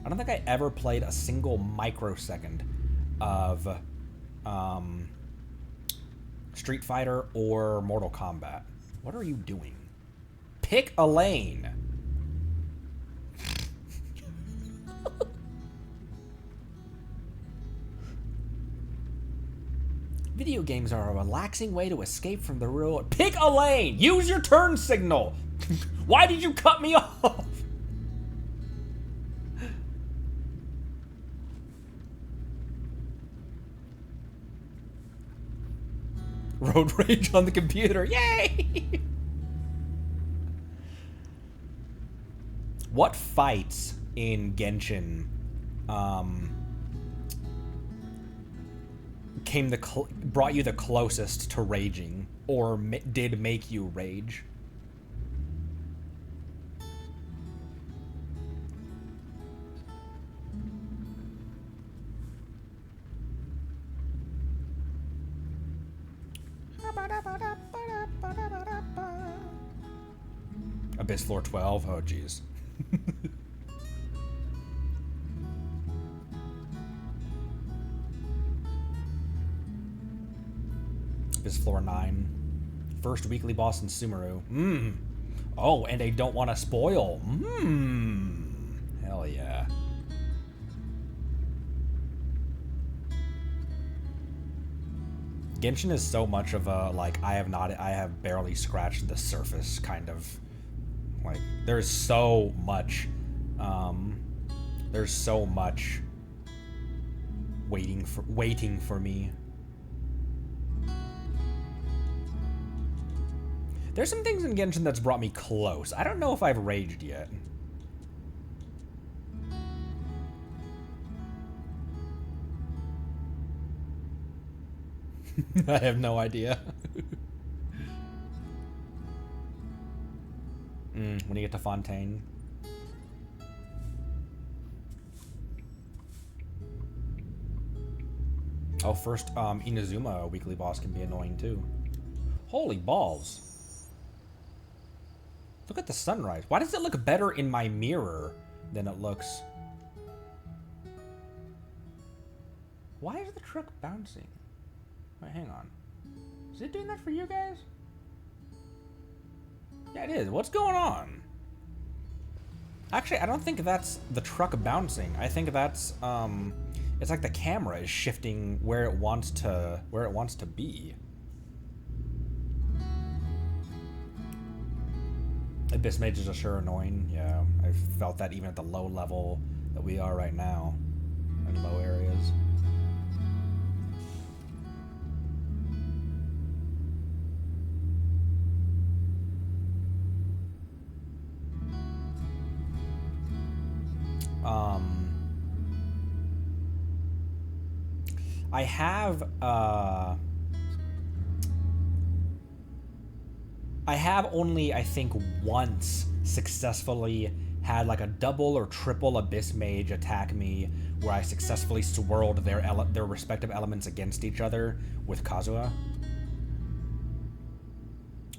don't think I ever played a single microsecond of, Street Fighter or Mortal Kombat. What are you doing? Pick a lane. Video games are a relaxing way to escape from the real. Pick a lane. Use your turn signal. Why did you cut me off? Road rage on the computer. Yay! What fights in Genshin brought you the closest to raging, or did make you rage? Abyss Floor 12? Oh, jeez. Abyss Floor 9. First weekly boss in Sumeru. Oh, and I don't want to spoil. Hell yeah. Genshin is so much of a, like, I have barely scratched the surface kind of. Like, there's so much waiting for me. There's some things in Genshin that's brought me close. I don't know if I've raged yet. I have no idea. When you get to Fontaine. Oh, first, Inazuma, a weekly boss, can be annoying too. Holy balls. Look at the sunrise. Why does it look better in my mirror than it looks? Why is the truck bouncing? Wait, hang on. Is it doing that for you guys? Yeah, it is. What's going on? Actually, I don't think that's the truck bouncing. I think that's it's like the camera is shifting where it wants to be. Abyss mages are sure annoying. Yeah, I've felt that even at the low level that we are right now in low areas. I have only, I think, once successfully had like a double or triple Abyss Mage attack me, where I successfully swirled their respective elements against each other with Kazuha. I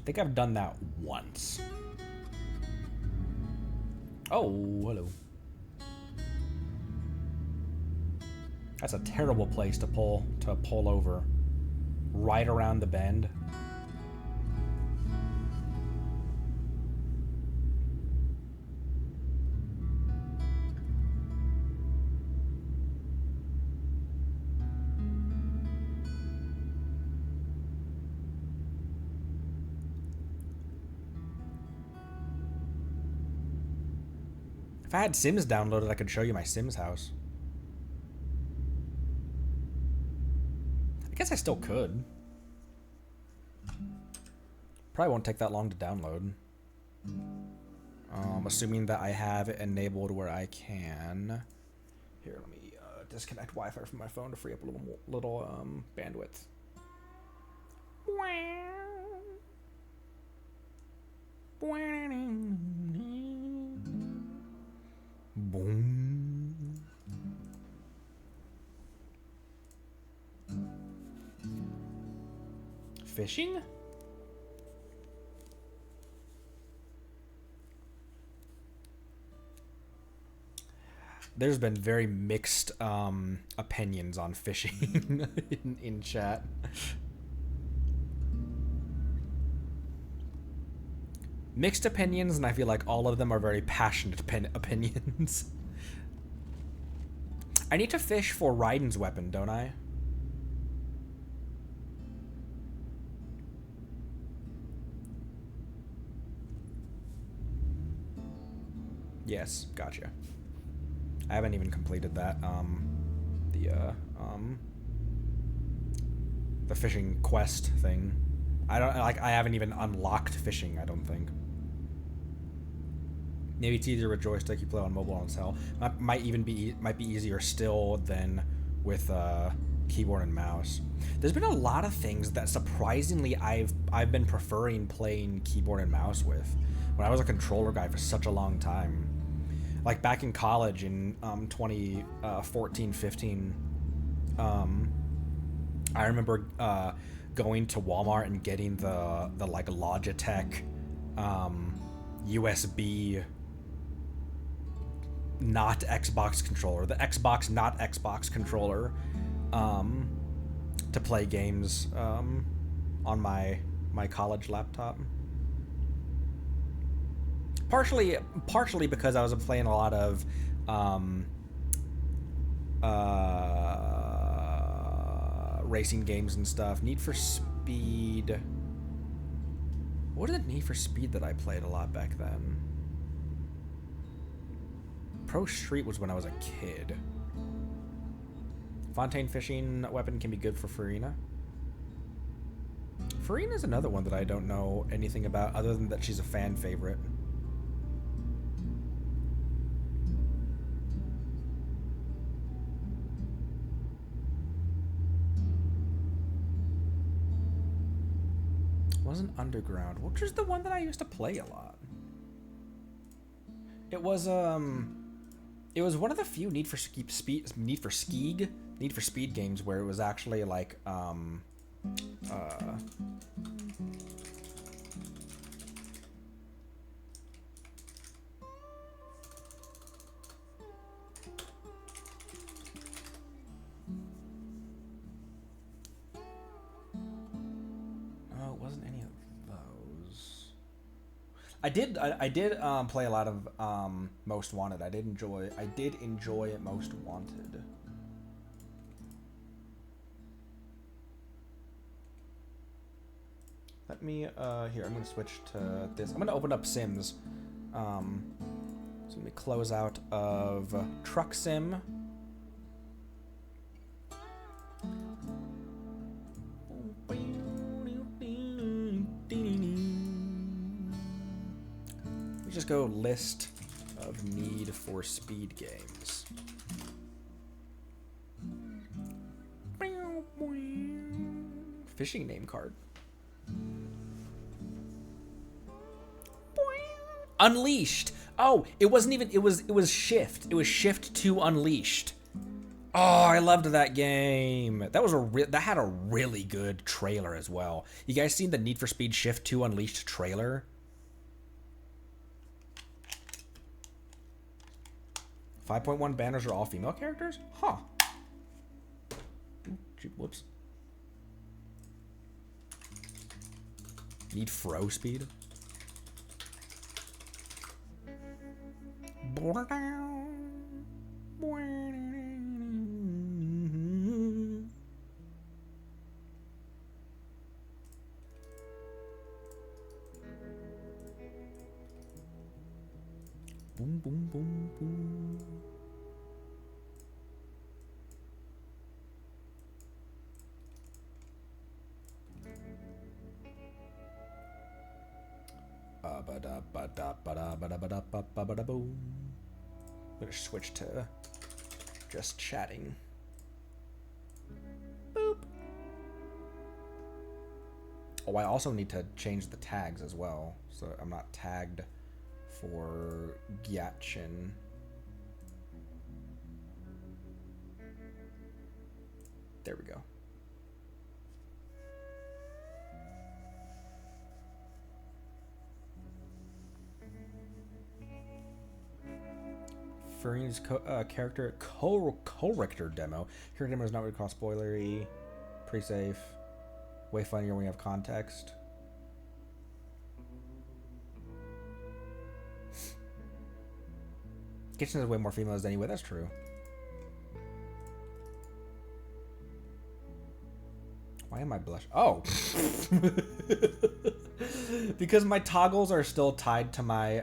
think I've done that once. Oh, hello. That's a terrible place to pull over. Right around the bend. If I had Sims downloaded, I could show you my Sims house. I guess I still could. Probably won't take that long to download. Assuming that I have it enabled where I can. Here, let me disconnect Wi-Fi from my phone to free up a little bandwidth. Boom. Fishing? There's been very mixed opinions on fishing in chat. Mixed opinions, and I feel like all of them are very passionate opinions. I need to fish for Raiden's weapon, don't I? Yes, gotcha. I haven't even completed that. The fishing quest thing. I haven't even unlocked fishing, I don't think. Maybe it's easier with joystick. You play on mobile on cell. Might be easier still than with keyboard and mouse. There's been a lot of things that surprisingly I've been preferring playing keyboard and mouse with. When I was a controller guy for such a long time, like back in college in 2014, 15, I remember going to Walmart and getting the like Logitech USB not Xbox controller, the Xbox not Xbox controller, to play games on my college laptop. Partially because I was playing a lot of racing games and stuff. Need for Speed. What is it, Need for Speed, that I played a lot back then? Pro Street was when I was a kid. Fontaine fishing weapon can be good for Farina. Farina's another one that I don't know anything about other than that she's a fan favorite. Wasn't Underground, which is the one that I used to play a lot. It was one of the few Need for Speed games where it was actually like oh, it wasn't any of those. I did play a lot of Most Wanted. I did enjoy Most Wanted. Let me here, I'm gonna switch to this. I'm gonna open up Sims. So let me close out of Truck Sim. Let's just go list of Need for Speed games. Fishing name card. Unleashed. Oh, it wasn't even. It was Shift. It was Shift 2 Unleashed. Oh, I loved that game. That was that had a really good trailer as well. You guys seen the Need for Speed Shift 2 Unleashed trailer? 5.1 banners are all female characters? Huh. Whoops. Need Fro Speed? Boom, boom, boom, boom. Better switch to just chatting. Boop. Oh, I also need to change the tags as well, so I'm not tagged for Genshin. There we go. Furina's character corrector demo. Character demo is not really cross spoilery. Pretty safe. Way funnier when you have context. Genshin has way more females anyway. That's true. Why am I blushing? Oh, because my toggles are still tied to my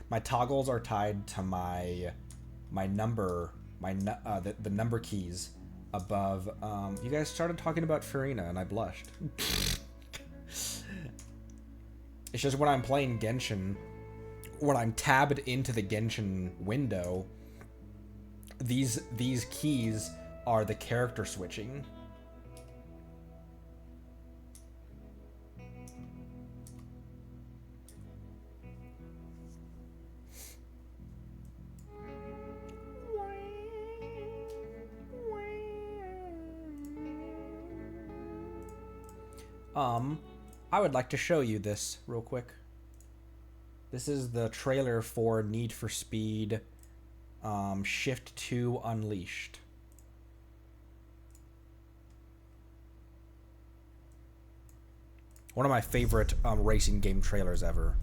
my toggles are tied to my number the number keys above. You guys started talking about Furina and I blushed. It's just when I'm playing Genshin, when I'm tabbed into the Genshin window, these keys are the character switching. I would like to show you this real quick. This is the trailer for Need for Speed Shift 2 Unleashed. One of my favorite racing game trailers ever.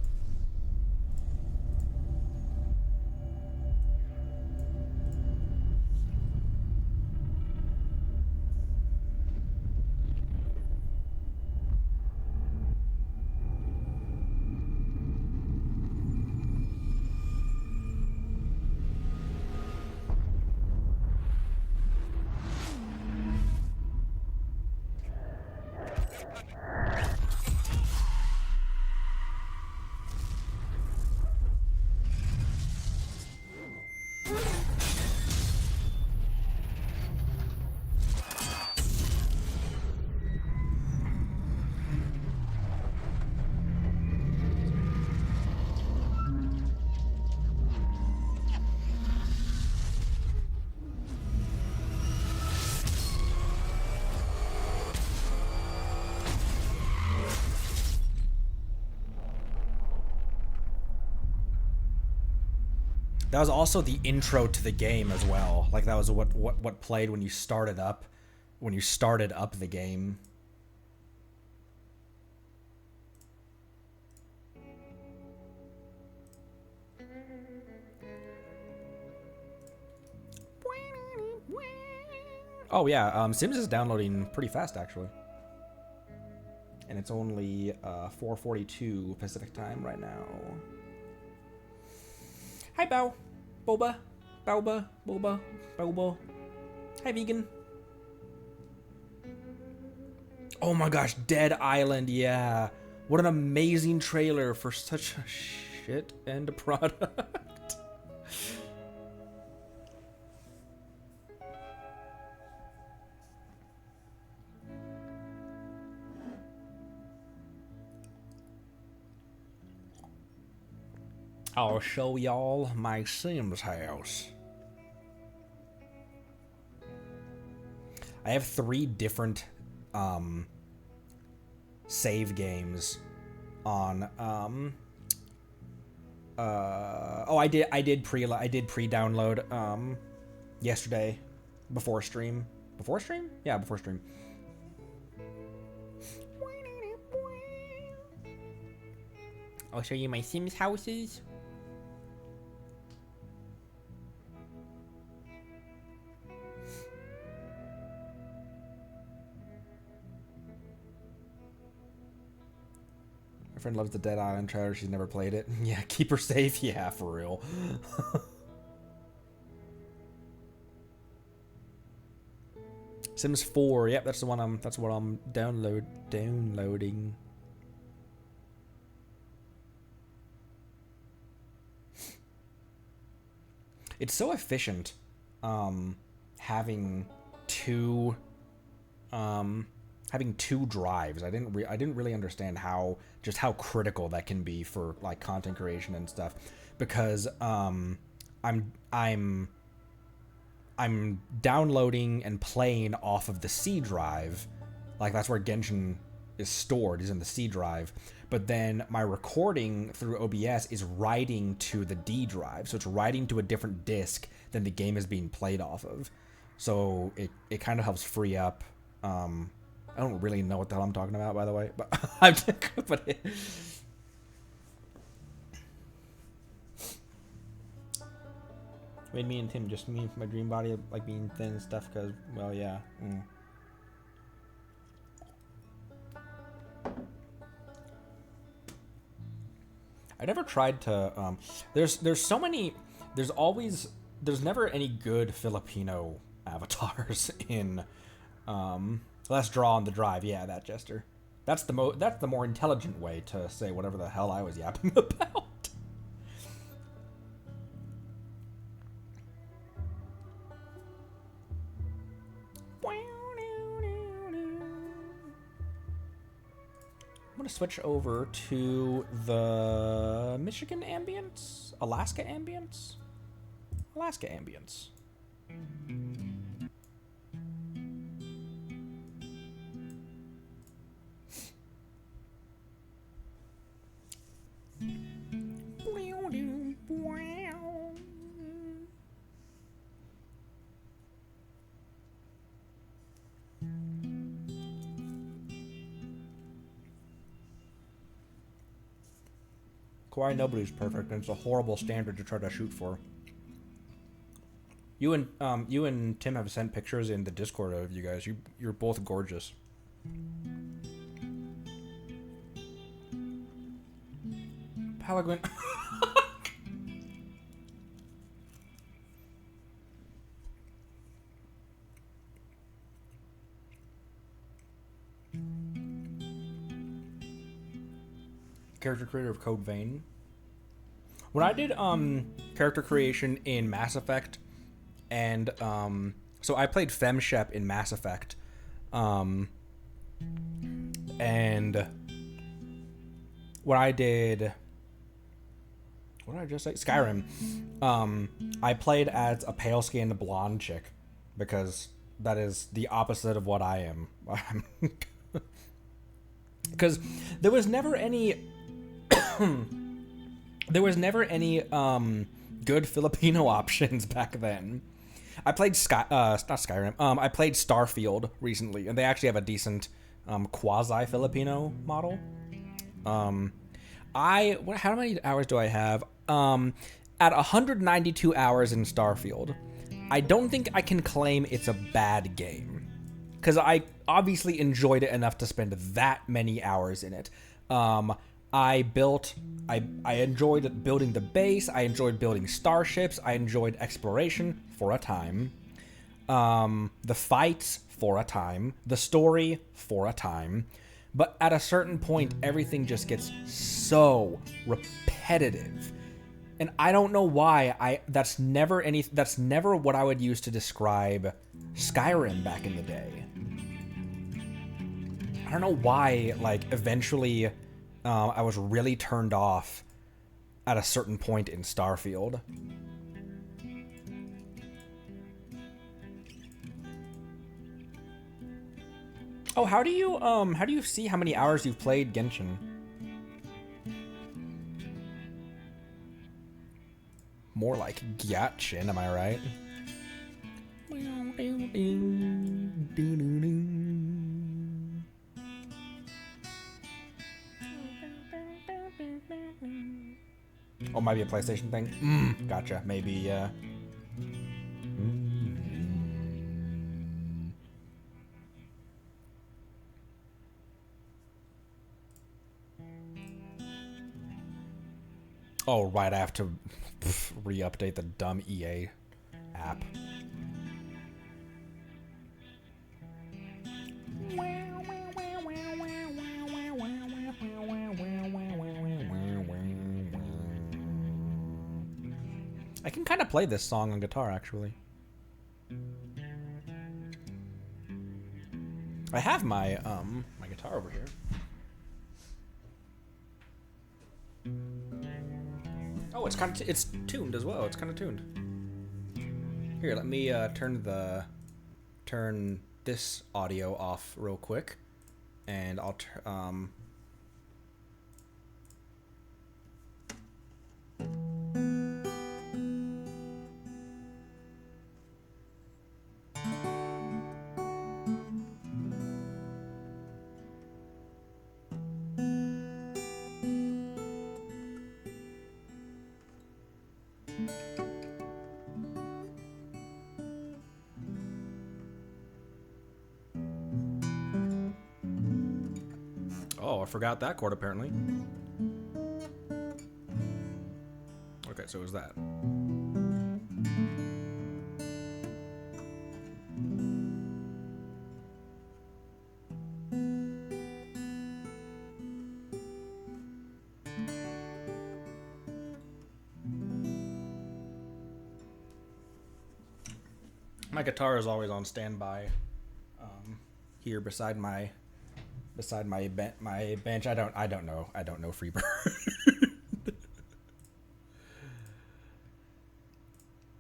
That was also the intro to the game as well. Like that was what played when you started up the game. Oh yeah, Sims is downloading pretty fast actually. And it's only 4:42 Pacific time right now. Hi, Bow. Boba. Boba. Boba. Bobo. Hi, vegan. Oh my gosh, Dead Island, yeah. What an amazing trailer for such a shit end product. I'll show y'all my Sims house. I have 3 different save games on I did pre-download yesterday before stream. Before stream? Yeah, before stream. I'll show you my Sims houses. My friend loves the Dead Island trailer. She's never played it. Yeah, keep her safe. Yeah, for real. Sims 4. Yep, that's the one. That's what I'm downloading. It's so efficient, having two drives. I didn't really understand how critical that can be for like content creation and stuff, because I'm downloading and playing off of the C drive, like that's where Genshin is stored, is in the C drive. But then my recording through OBS is writing to the D drive, so it's writing to a different disk than the game is being played off of. So it kind of helps free up. I don't really know what the hell I'm talking about, by the way, but made me and Tim just me my dream body like being thin and stuff, because, well, yeah. I never tried to there's never any good Filipino avatars in let's draw on the drive. Yeah, that Jester. That's the more intelligent way to say whatever the hell I was yapping about. I'm gonna switch over to the Michigan ambience, Alaska ambience. Kawaii nobody's perfect, and it's a horrible standard to try to shoot for. You and Tim have sent pictures in the Discord of you guys. You're both gorgeous. Palaguin. Character creator of Code Vein. When I did character creation in Mass Effect, and so I played FemShep in Mass Effect, and when I did, what did I just say? Skyrim. I played as a pale-skinned blonde chick, because that is the opposite of what I am. Because there was never any good Filipino options back then. I played not Skyrim. I played Starfield recently, and they actually have a decent quasi Filipino model. How many hours do I have? At 192 hours in Starfield, I don't think I can claim it's a bad game, because I obviously enjoyed it enough to spend that many hours in it. I enjoyed building the base. I enjoyed building starships. I enjoyed exploration for a time. The fights for a time. The story for a time. But at a certain point, everything just gets so repetitive. And I don't know why. That's never what I would use to describe Skyrim back in the day. I don't know why, like, eventually I was really turned off at a certain point in Starfield. Oh, how do you see how many hours you've played Genshin? More like Gyatchin, am I right? Oh, might be a PlayStation thing? Gotcha. Maybe, yeah. Oh, right, I have to re-update the dumb EA app. I can kind of play this song on guitar, actually. I have my my guitar over here. Oh, it's tuned as well. It's kind of tuned. Here, let me turn this audio off real quick, and I'll Oh, I forgot that chord apparently. Okay, so it was that. My guitar is always on standby here beside my bench. I don't know Freebird.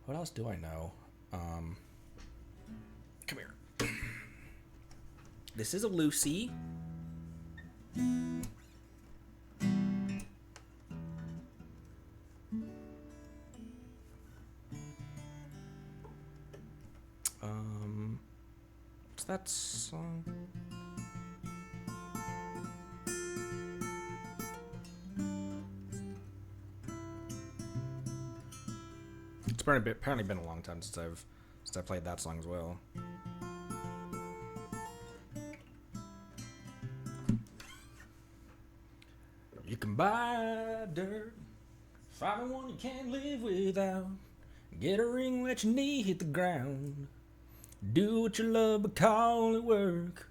What else do I know? Come here. This is a Lucy. What's that song? It's apparently been a long time since I played that song as well. You can buy dirt, find one you can't live without. Get a ring, let your knee hit the ground. Do what you love, but call it work.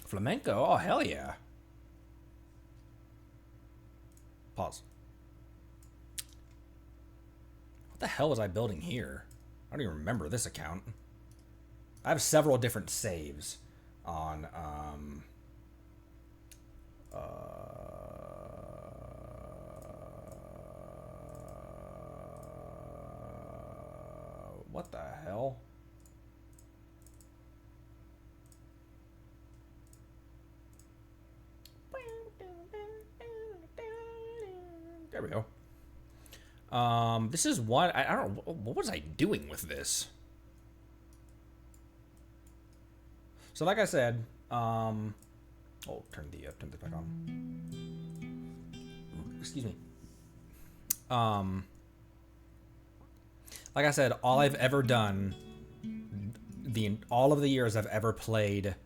Flamenco? Oh, hell yeah. Pause. What the hell was I building here? I don't even remember this account. I have several different saves on, what the hell? There we go. This is one. I don't know. What was I doing with this? So, like I said, oh, turn this back on. Excuse me. Like I said, all I've ever done, all of the years I've ever played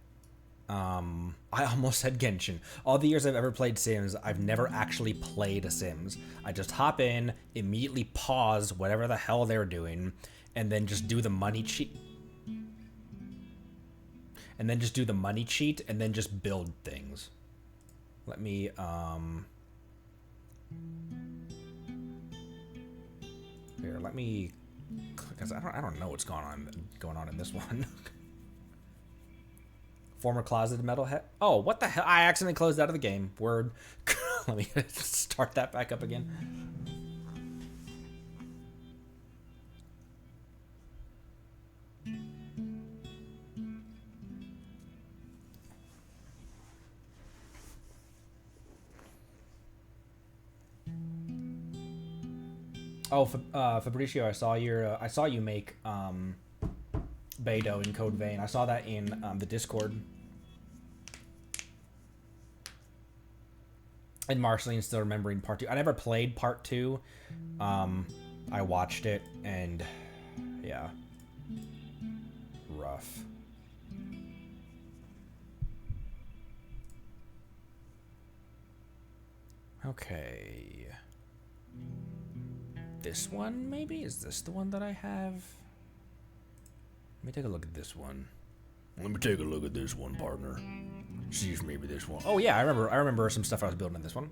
I almost said Genshin. All the years I've ever played Sims, I've never actually played a Sims. I just hop in, immediately pause whatever the hell they're doing, and then just do the money cheat. And then just do the money cheat, and then just build things. Let me, here, let me, because I don't know what's going on in this one. Former closeted metalhead. Oh, what the hell? I accidentally closed out of the game. Word. Let me start that back up again. Oh, Fabricio, I saw you make Beidou in Code Vein. I saw that in the Discord. And Marceline's still remembering part 2. I never played part 2. I watched it, and yeah, rough. Okay. This one, maybe? Is this the one that I have? Let me take a look at this one. Let me take a look at this one, partner. See if maybe this one. Oh yeah, I remember some stuff I was building in this one.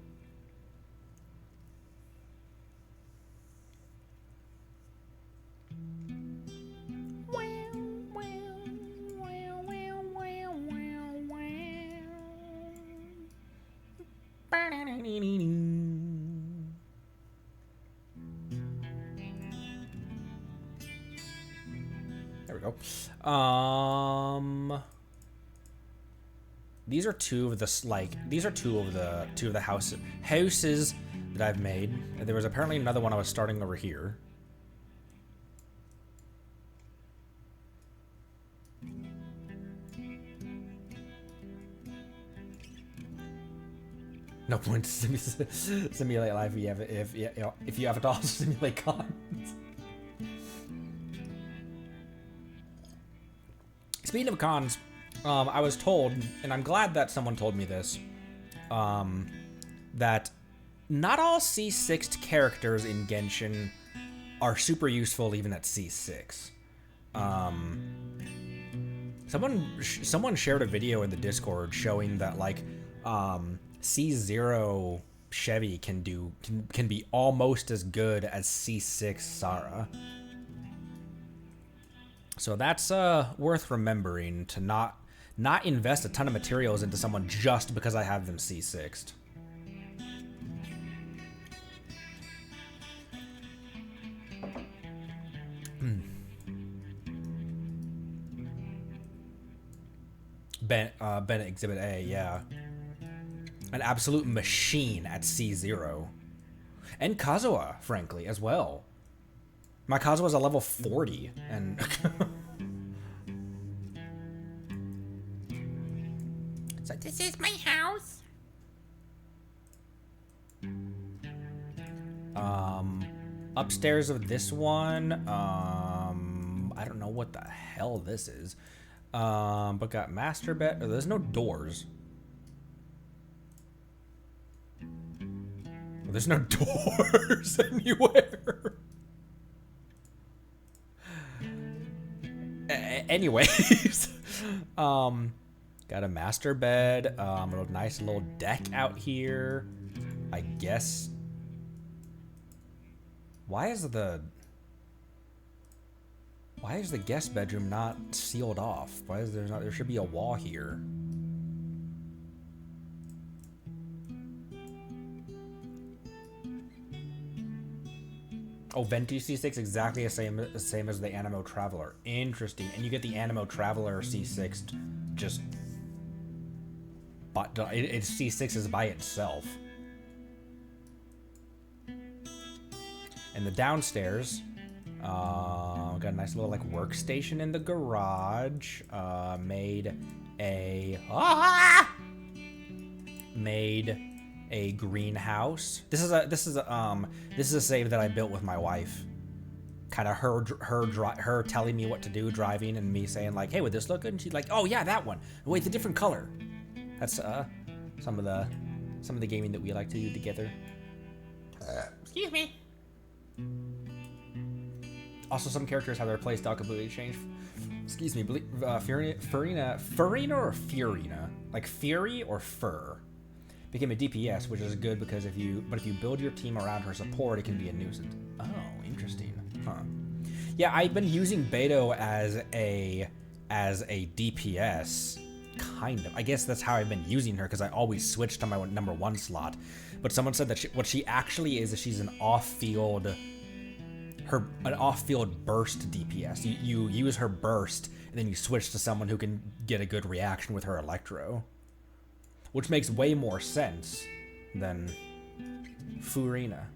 There we go. These are two of the houses that I've made. There was apparently another one I was starting over here. No point to simulate life if you have it all simulate cons. Speaking of cons, I was told, and I'm glad that someone told me this, that not all C6 characters in Genshin are super useful even at C6. Someone shared a video in the Discord showing that like C0 Chevy can be almost as good as C6 Sarah. So that's worth remembering, to not invest a ton of materials into someone just because I have them C6'd. Bennett Exhibit A, yeah. An absolute machine at C0. And Kazuha, frankly, as well. My Kazuha's a level 40, and... So this is my house. Upstairs of this one, I don't know what the hell this is. But got master bed. Oh, there's no doors. There's no doors anywhere. Anyways, got a master bed, a nice little deck out here. I guess. Why is the guest bedroom not sealed off? Why is there not? There should be a wall here. Oh, Venti C6 exactly the same as the Animo Traveler. Interesting. And you get the Animo Traveler C6 just, but it's C6 is by itself. And the downstairs, got a nice little like workstation in the garage. Made a greenhouse. This is a save that I built with my wife. kind of her telling me what to do driving, and me saying like, hey, would this look good? And she's like, oh yeah, that one. Wait, the different color. That's some of the gaming that we like to do together. Excuse me. Also, some characters have their playstyle completely changed. Excuse me, Furina or Furina? Like Fury or Fur? Became a DPS, which is good because if you build your team around her support, it can be a nuisance. Oh, interesting. Huh. Yeah, I've been using Beto as a DPS, kind of. I guess that's how I've been using her, because I always switch to my number 1 slot. But someone said that what she actually is she's an off-field burst DPS. You use her burst, and then you switch to someone who can get a good reaction with her Electro. Which makes way more sense than Furina.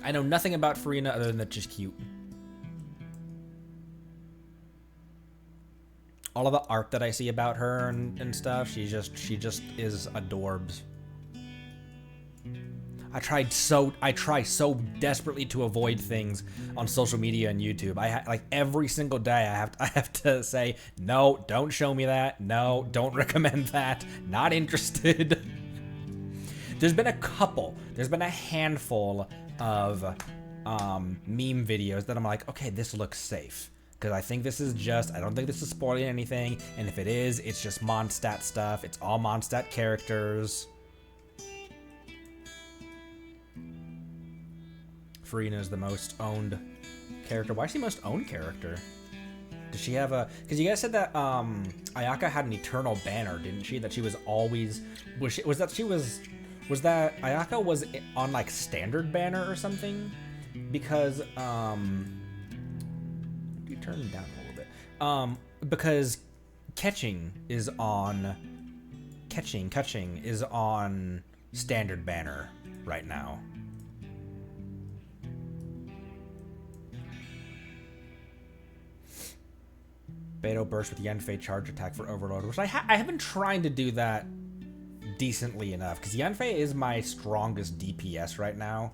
I know nothing about Furina other than that she's cute. All of the art that I see about her and stuff, she just is adorbs. I try so desperately to avoid things on social media and YouTube. Like every single day I have to say, no, don't show me that. No, don't recommend that. Not interested. There's been a handful of meme videos that I'm like, okay, this looks safe. Because I think I don't think this is spoiling anything. And if it is, it's just Mondstadt stuff. It's all Mondstadt characters. Furina is the most owned character. Why is she most owned character? Does she have a... Because you guys said that Ayaka had an eternal banner, didn't she? That she was always... Was that Ayaka was on, like, standard banner or something? Because, you turn down a little bit. Because catching is on standard banner right now. Beto burst with Yanfei charge attack for Overload, which I have been trying to do that decently enough, because Yanfei is my strongest DPS right now.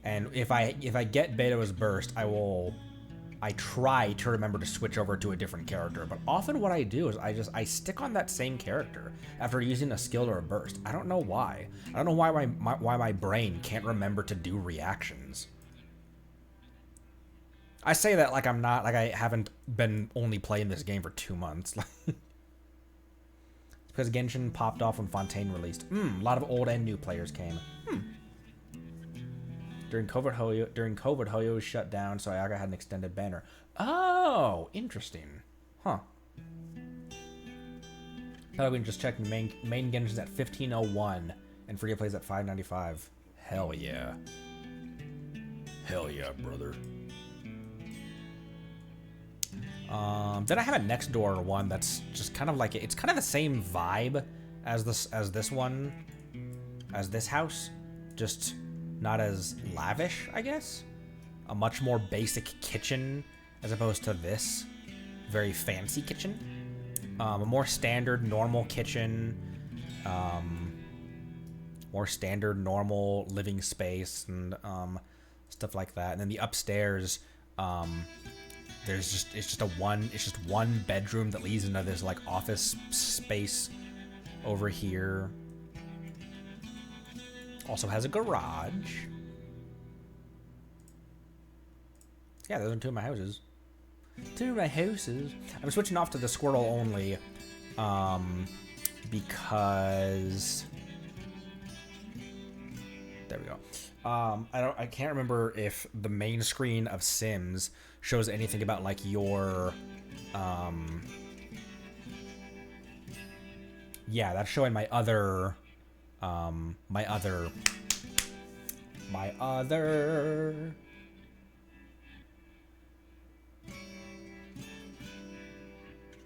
And if I get Beto's burst, I try to remember to switch over to a different character. But often what I do is I stick on that same character after using a skill or a burst. I don't know why. I don't know why my brain can't remember to do reactions. I say that like I haven't been only playing this game for 2 months. It's because Genshin popped off when Fontaine released. A lot of old and new players came. During COVID, Hoyo was shut down, so Ayaka had an extended banner. Oh, interesting. Huh. Thought we can just check main Genshin's at 1501 and free to play's at 595. Hell yeah. Hell yeah, brother. Then I have a next door one that's just kind of like it's kind of the same vibe as this one, as this house, just not as lavish, I guess. A much more basic kitchen as opposed to this very fancy kitchen. A more standard normal kitchen, more standard normal living space and stuff like that. And then the upstairs, it's just one bedroom that leads into this like office space over here. Also has a garage. Yeah, those are 2 of my houses. 2 of my houses. I'm switching off to the Squirtle only, because there we go. I can't remember if the main screen of Sims shows anything about like your yeah, that's showing my other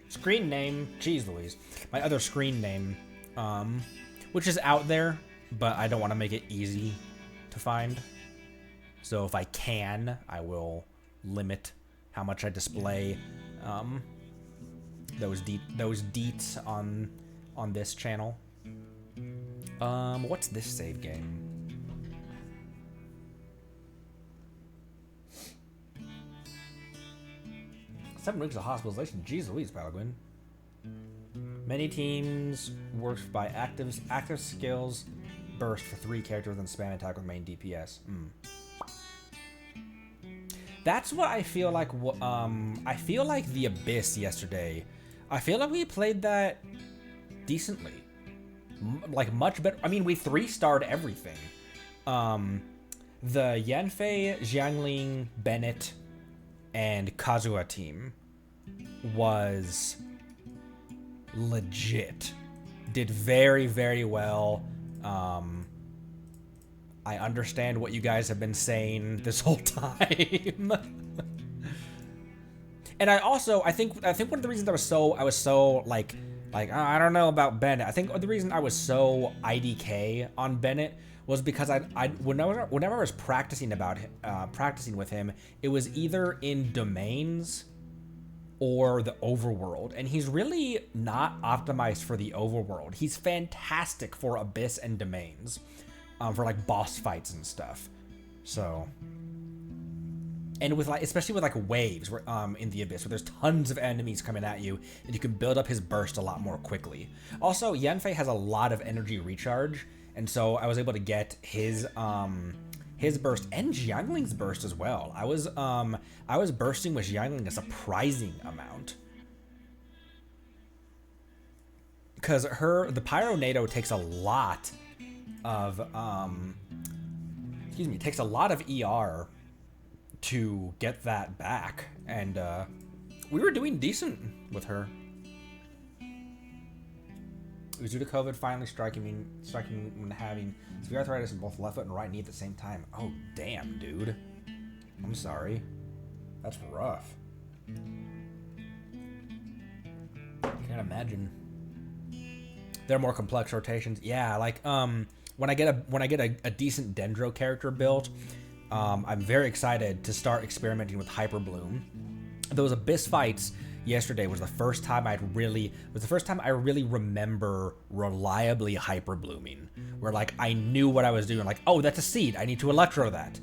screen name. Jeez Louise. My other screen name, which is out there, but I don't want to make it easy to find. So if I can, I will limit how much I display those deets on this channel. What's this save game? Seven weeks of hospitalization. Jeez Louise, Palagwin. Many teams worked by active skills burst for 3 characters and spam attack with main DPS. That's what I feel like. I feel like the Abyss yesterday. I feel like we played that decently, like much better. I mean, we 3-starred everything. The Yanfei, Jiangling, Bennett, and Kazuha team was legit. Did very, very well. I understand what you guys have been saying this whole time. And I think one of the reasons I was so like I don't know about Bennett. I think the reason I was so IDK on Bennett was because whenever I was practicing with him, it was either in domains or the overworld, and he's really not optimized for the overworld. He's fantastic for Abyss and domains, for like boss fights and stuff. So, and with especially with waves, where in the Abyss, where there's tons of enemies coming at you, and you can build up his burst a lot more quickly. Also, Yanfei has a lot of energy recharge, and so I was able to get his burst and Jiangling's burst as well. I was bursting with Jiangling a surprising amount, because the Pyro NATO takes a lot of takes a lot of ER to get that back, and we were doing decent with her. It was due to COVID finally striking when having severe arthritis in both left foot and right knee at the same time. Oh, damn, dude. I'm sorry. That's rough. Can't imagine. There are more complex rotations. Yeah, like when I get a decent Dendro character built, I'm very excited to start experimenting with Hyper Bloom. Those Abyss fights yesterday was the first time I really remember reliably Hyper Blooming, where like I knew what I was doing. Like, oh, that's a seed. I need to electro that.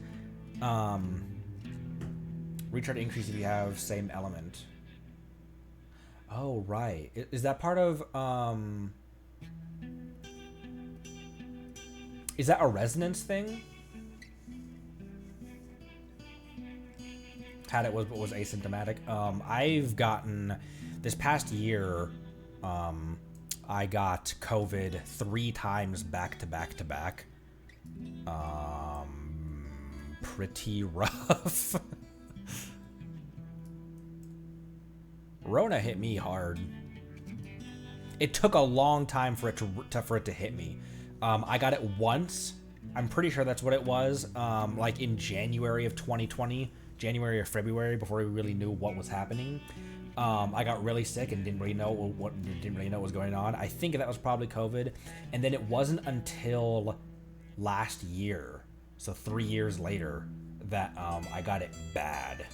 Recharge increase if you have same element. Oh, right. Is that part of is that a resonance thing? Had it was asymptomatic. I've gotten this past year. I got COVID 3 times back to back. Pretty rough. Rona hit me hard. It took a long time for it to hit me. I got it once. I'm pretty sure that's what it was. Like in January of 2020. January or February, before we really knew what was happening. I got really sick and didn't really know what was going on. I think that was probably COVID, and then it wasn't until last year, so 3 years later, that I got it bad.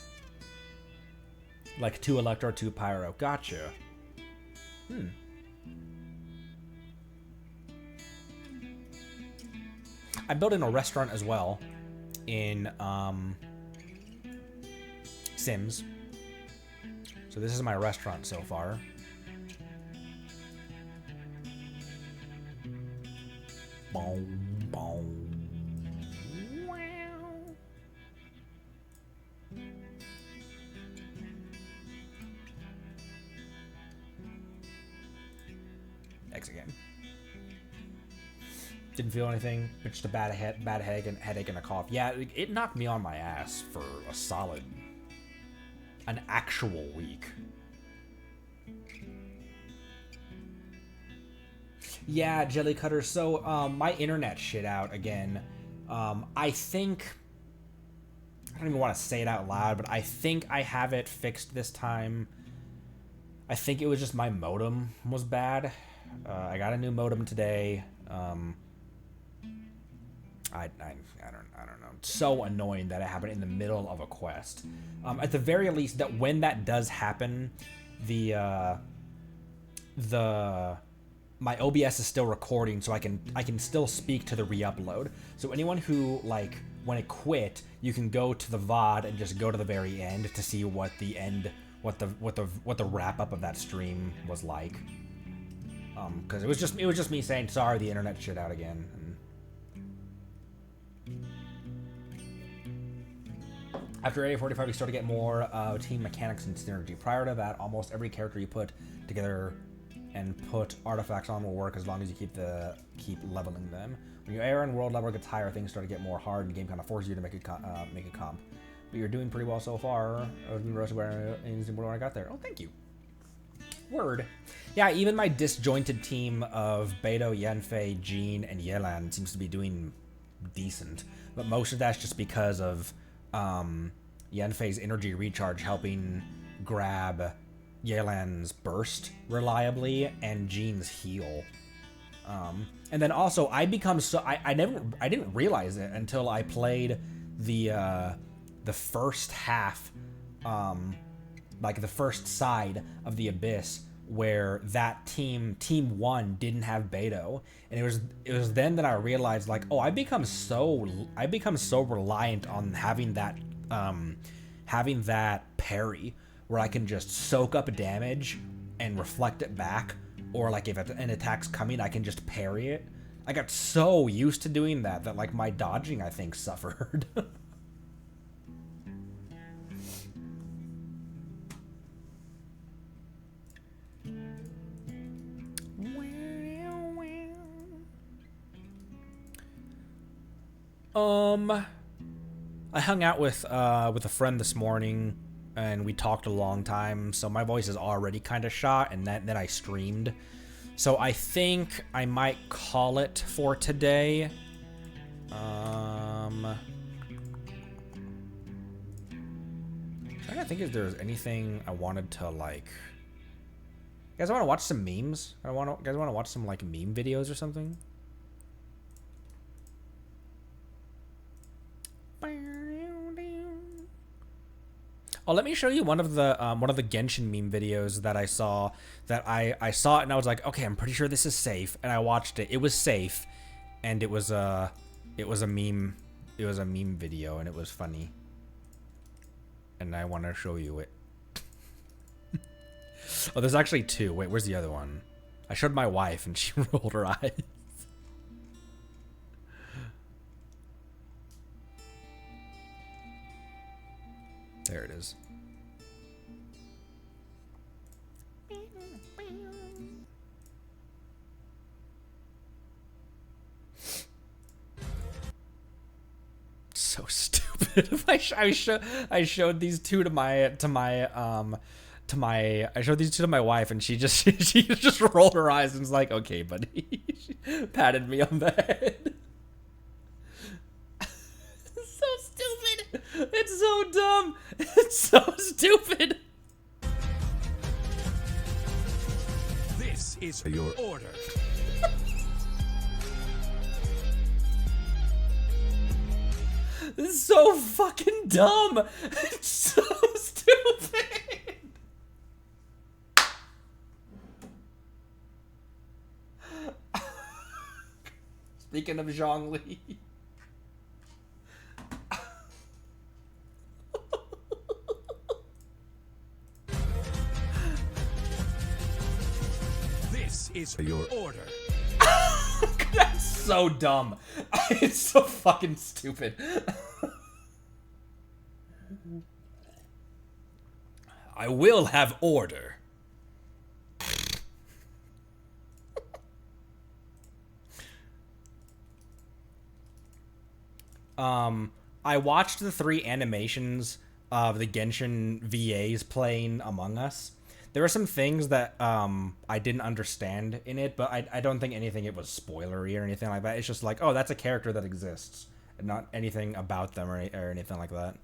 Like 2 Electro, 2 Pyro. Gotcha. I'm building a restaurant as well in Sims. So this is my restaurant so far. Boom, boom. Wow. Exit game. Didn't feel anything, but just a bad headache and a cough. Yeah, it knocked me on my ass for a solid, an actual week. Yeah, Jelly Cutter. So, my internet shit out again. I think, I don't even want to say it out loud, but I think I have it fixed this time. I think it was just my modem was bad. I got a new modem today. I don't know. It's so annoying that it happened in the middle of a quest. At the very least, that when that does happen, the my OBS is still recording, so I can still speak to the re-upload. So anyone who, like, when it quit, you can go to the VOD and just go to the very end to see what the end, what the wrap up of that stream was like. Because it was just me saying sorry, the internet shit out again. After Area 45, you start to get more team mechanics and synergy. Prior to that, almost every character you put together and put artifacts on will work as long as you keep leveling them. When your area and world level gets higher, things start to get more hard, and the game kind of forces you to make a comp. But you're doing pretty well so far. I was roasted when I got there. Oh, thank you. Word. Yeah, even my disjointed team of Beidou, Yanfei, Jean, and Yelan seems to be doing decent. But most of that's just because of Yanfei's energy recharge helping grab Yelan's burst reliably and Jean's heal. And then also I become so I didn't realize it until I played the first half, like the first side of the Abyss, where that team 1 didn't have Beidou, and it was then that I realized, like, oh, I become so reliant on having that parry where I can just soak up damage and reflect it back, or like if an attack's coming, I can just parry it. I got so used to doing that like my dodging, I think, suffered. I hung out with a friend this morning, and we talked a long time, so my voice is already kind of shot, and then I streamed. So I think I might call it for today. Trying to think if there's anything I wanted to, like... You guys want to watch some memes? You guys want to watch some, like, meme videos or something? Oh, let me show you one of the Genshin meme videos that I saw. That I saw it and I was like, okay, I'm pretty sure this is safe. And I watched it. It was safe, and it was a meme. It was a meme video, and it was funny. And I want to show you it. Oh, there's actually two. Wait, where's the other one? I showed my wife, and she rolled her eyes. There it is. So stupid. I showed these two to my wife, and she just rolled her eyes and was like, "Okay, buddy." She patted me on the head. It's so dumb. It's so stupid. This is your order. This is so fucking dumb. It's so stupid. Speaking of Zhongli. This is your order. That's so dumb. It's so fucking stupid. I will have order. I watched the 3 animations of the Genshin VAs playing Among Us. There were some things that I didn't understand in it, but I don't think anything it was spoilery or anything like that. It's just like, oh, that's a character that exists, and not anything about them or anything like that.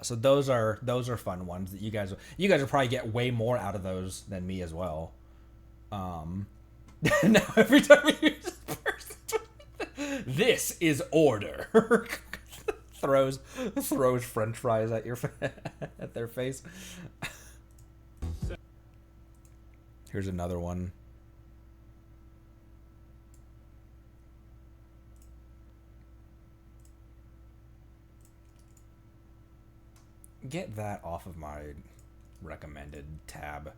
So those are fun ones that you guys will probably get way more out of those than me as well. Now every time you use this person, this is order. throws French fries at your at their face. Here's another one. Get that off of my recommended tab.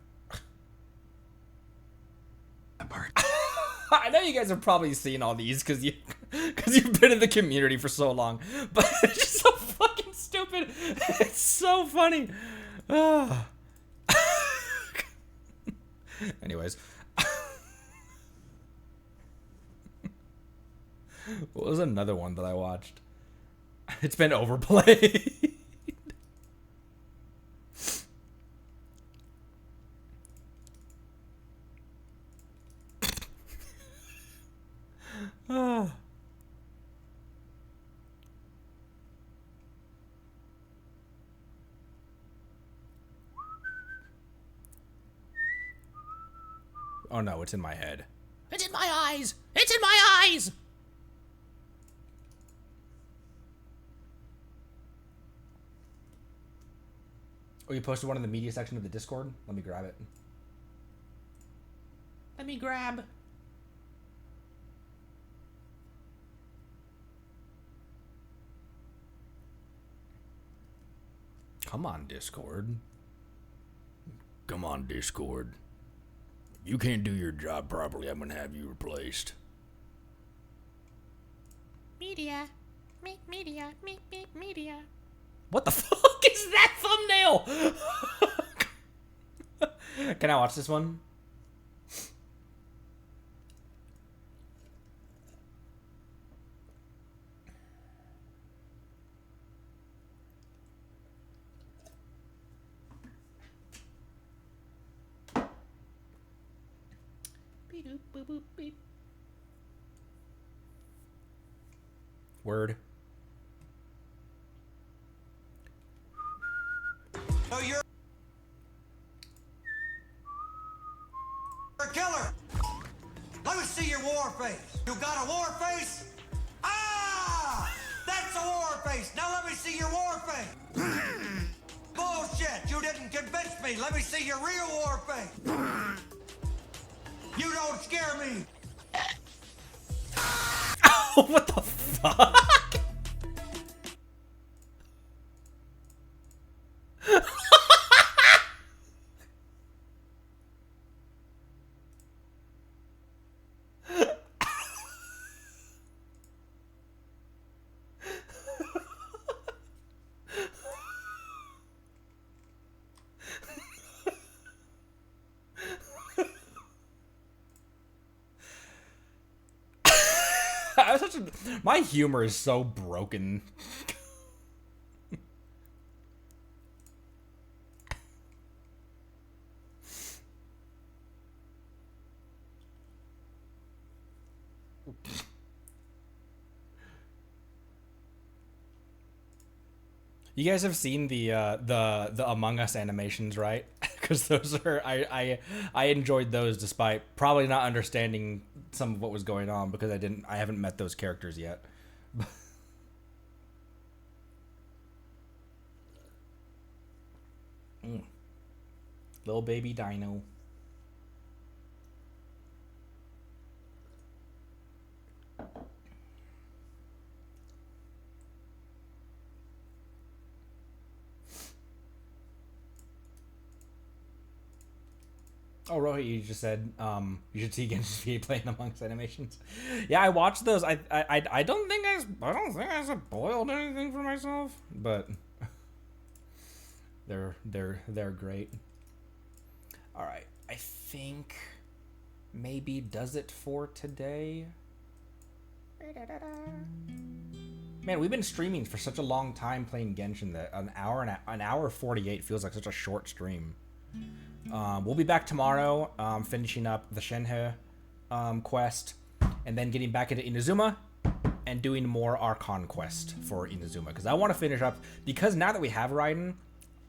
I know you guys have probably seen all these because you've been in the community for so long, but it's just so fucking stupid. It's so funny. Anyways, what was another one that I watched? It's been overplayed. Oh no, it's in my head. It's in my eyes! It's in my eyes! Oh, you posted one in the media section of the Discord? Let me grab it. Let me grab. Come on, Discord. Come on, Discord. You can't do your job properly, I'm gonna have you replaced. Media. Media. Media. What the fuck is that thumbnail? Can I watch this one? Beep, boop, boop, beep. Word. So you're a killer. Let me see your war face. You got a war face? Ah! That's a war face. Now let me see your war face. Bullshit. You didn't convince me. Let me see your real war face. You don't scare me. What the fuck? My humor is so broken. You guys have seen the Among Us animations, right? Because those are I enjoyed those despite probably not understanding some of what was going on because I haven't met those characters yet. Little baby dino. Oh, Rohit, you just said you should see Genshin playing amongst animations. Yeah, I watched those. I don't think I spoiled anything for myself, but they're great. All right, I think maybe does it for today. Man, we've been streaming for such a long time playing Genshin that an hour 48 feels like such a short stream. We'll be back tomorrow, finishing up the Shenhe quest, and then getting back into Inazuma and doing more Archon quest for Inazuma. Because I want to finish up, because now that we have Raiden,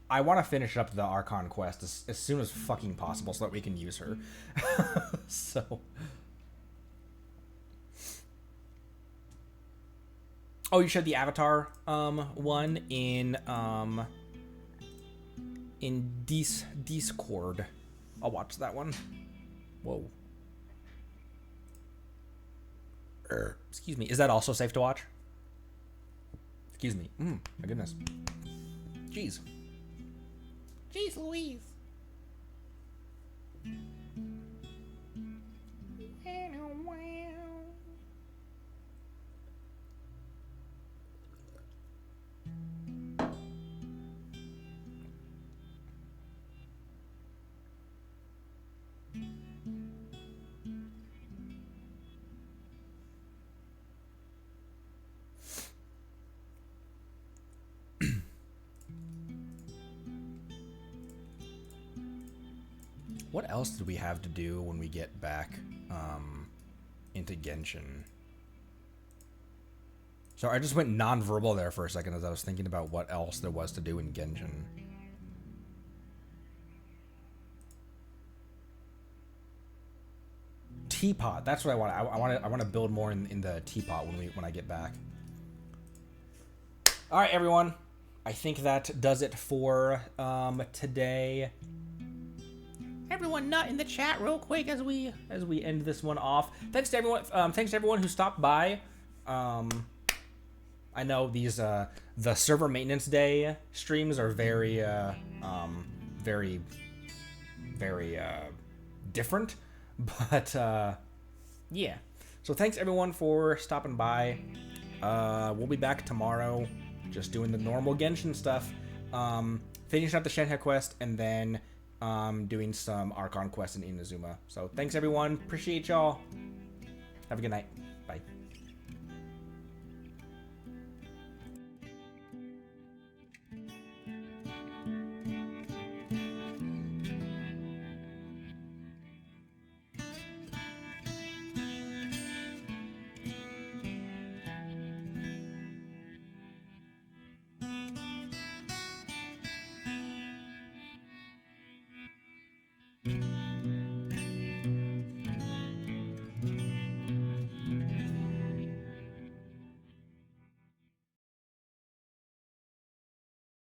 I want to finish up the Archon quest as soon as fucking possible so that we can use her. So... Oh, you showed the Avatar one in Discord. I'll watch that one. Whoa. Excuse me. Is that also safe to watch? Excuse me. My goodness. Jeez. Jeez Louise. What else did we have to do when we get back into Genshin? Sorry, I just went non-verbal there for a second as I was thinking about what else there was to do in Genshin. Teapot. That's what I want. I want to build more in the teapot when I get back. All right, everyone. I think that does it for today. Everyone nut in the chat real quick as we End this one off. Thanks to everyone. Thanks to everyone who stopped by. I know these the server maintenance day streams are very different, but yeah. So thanks everyone for stopping by. We'll be back tomorrow, just doing the normal Genshin stuff. Finishing up the Shenhe quest and then doing some Archon quests in Inazuma. So thanks everyone. Appreciate y'all. Have a good night.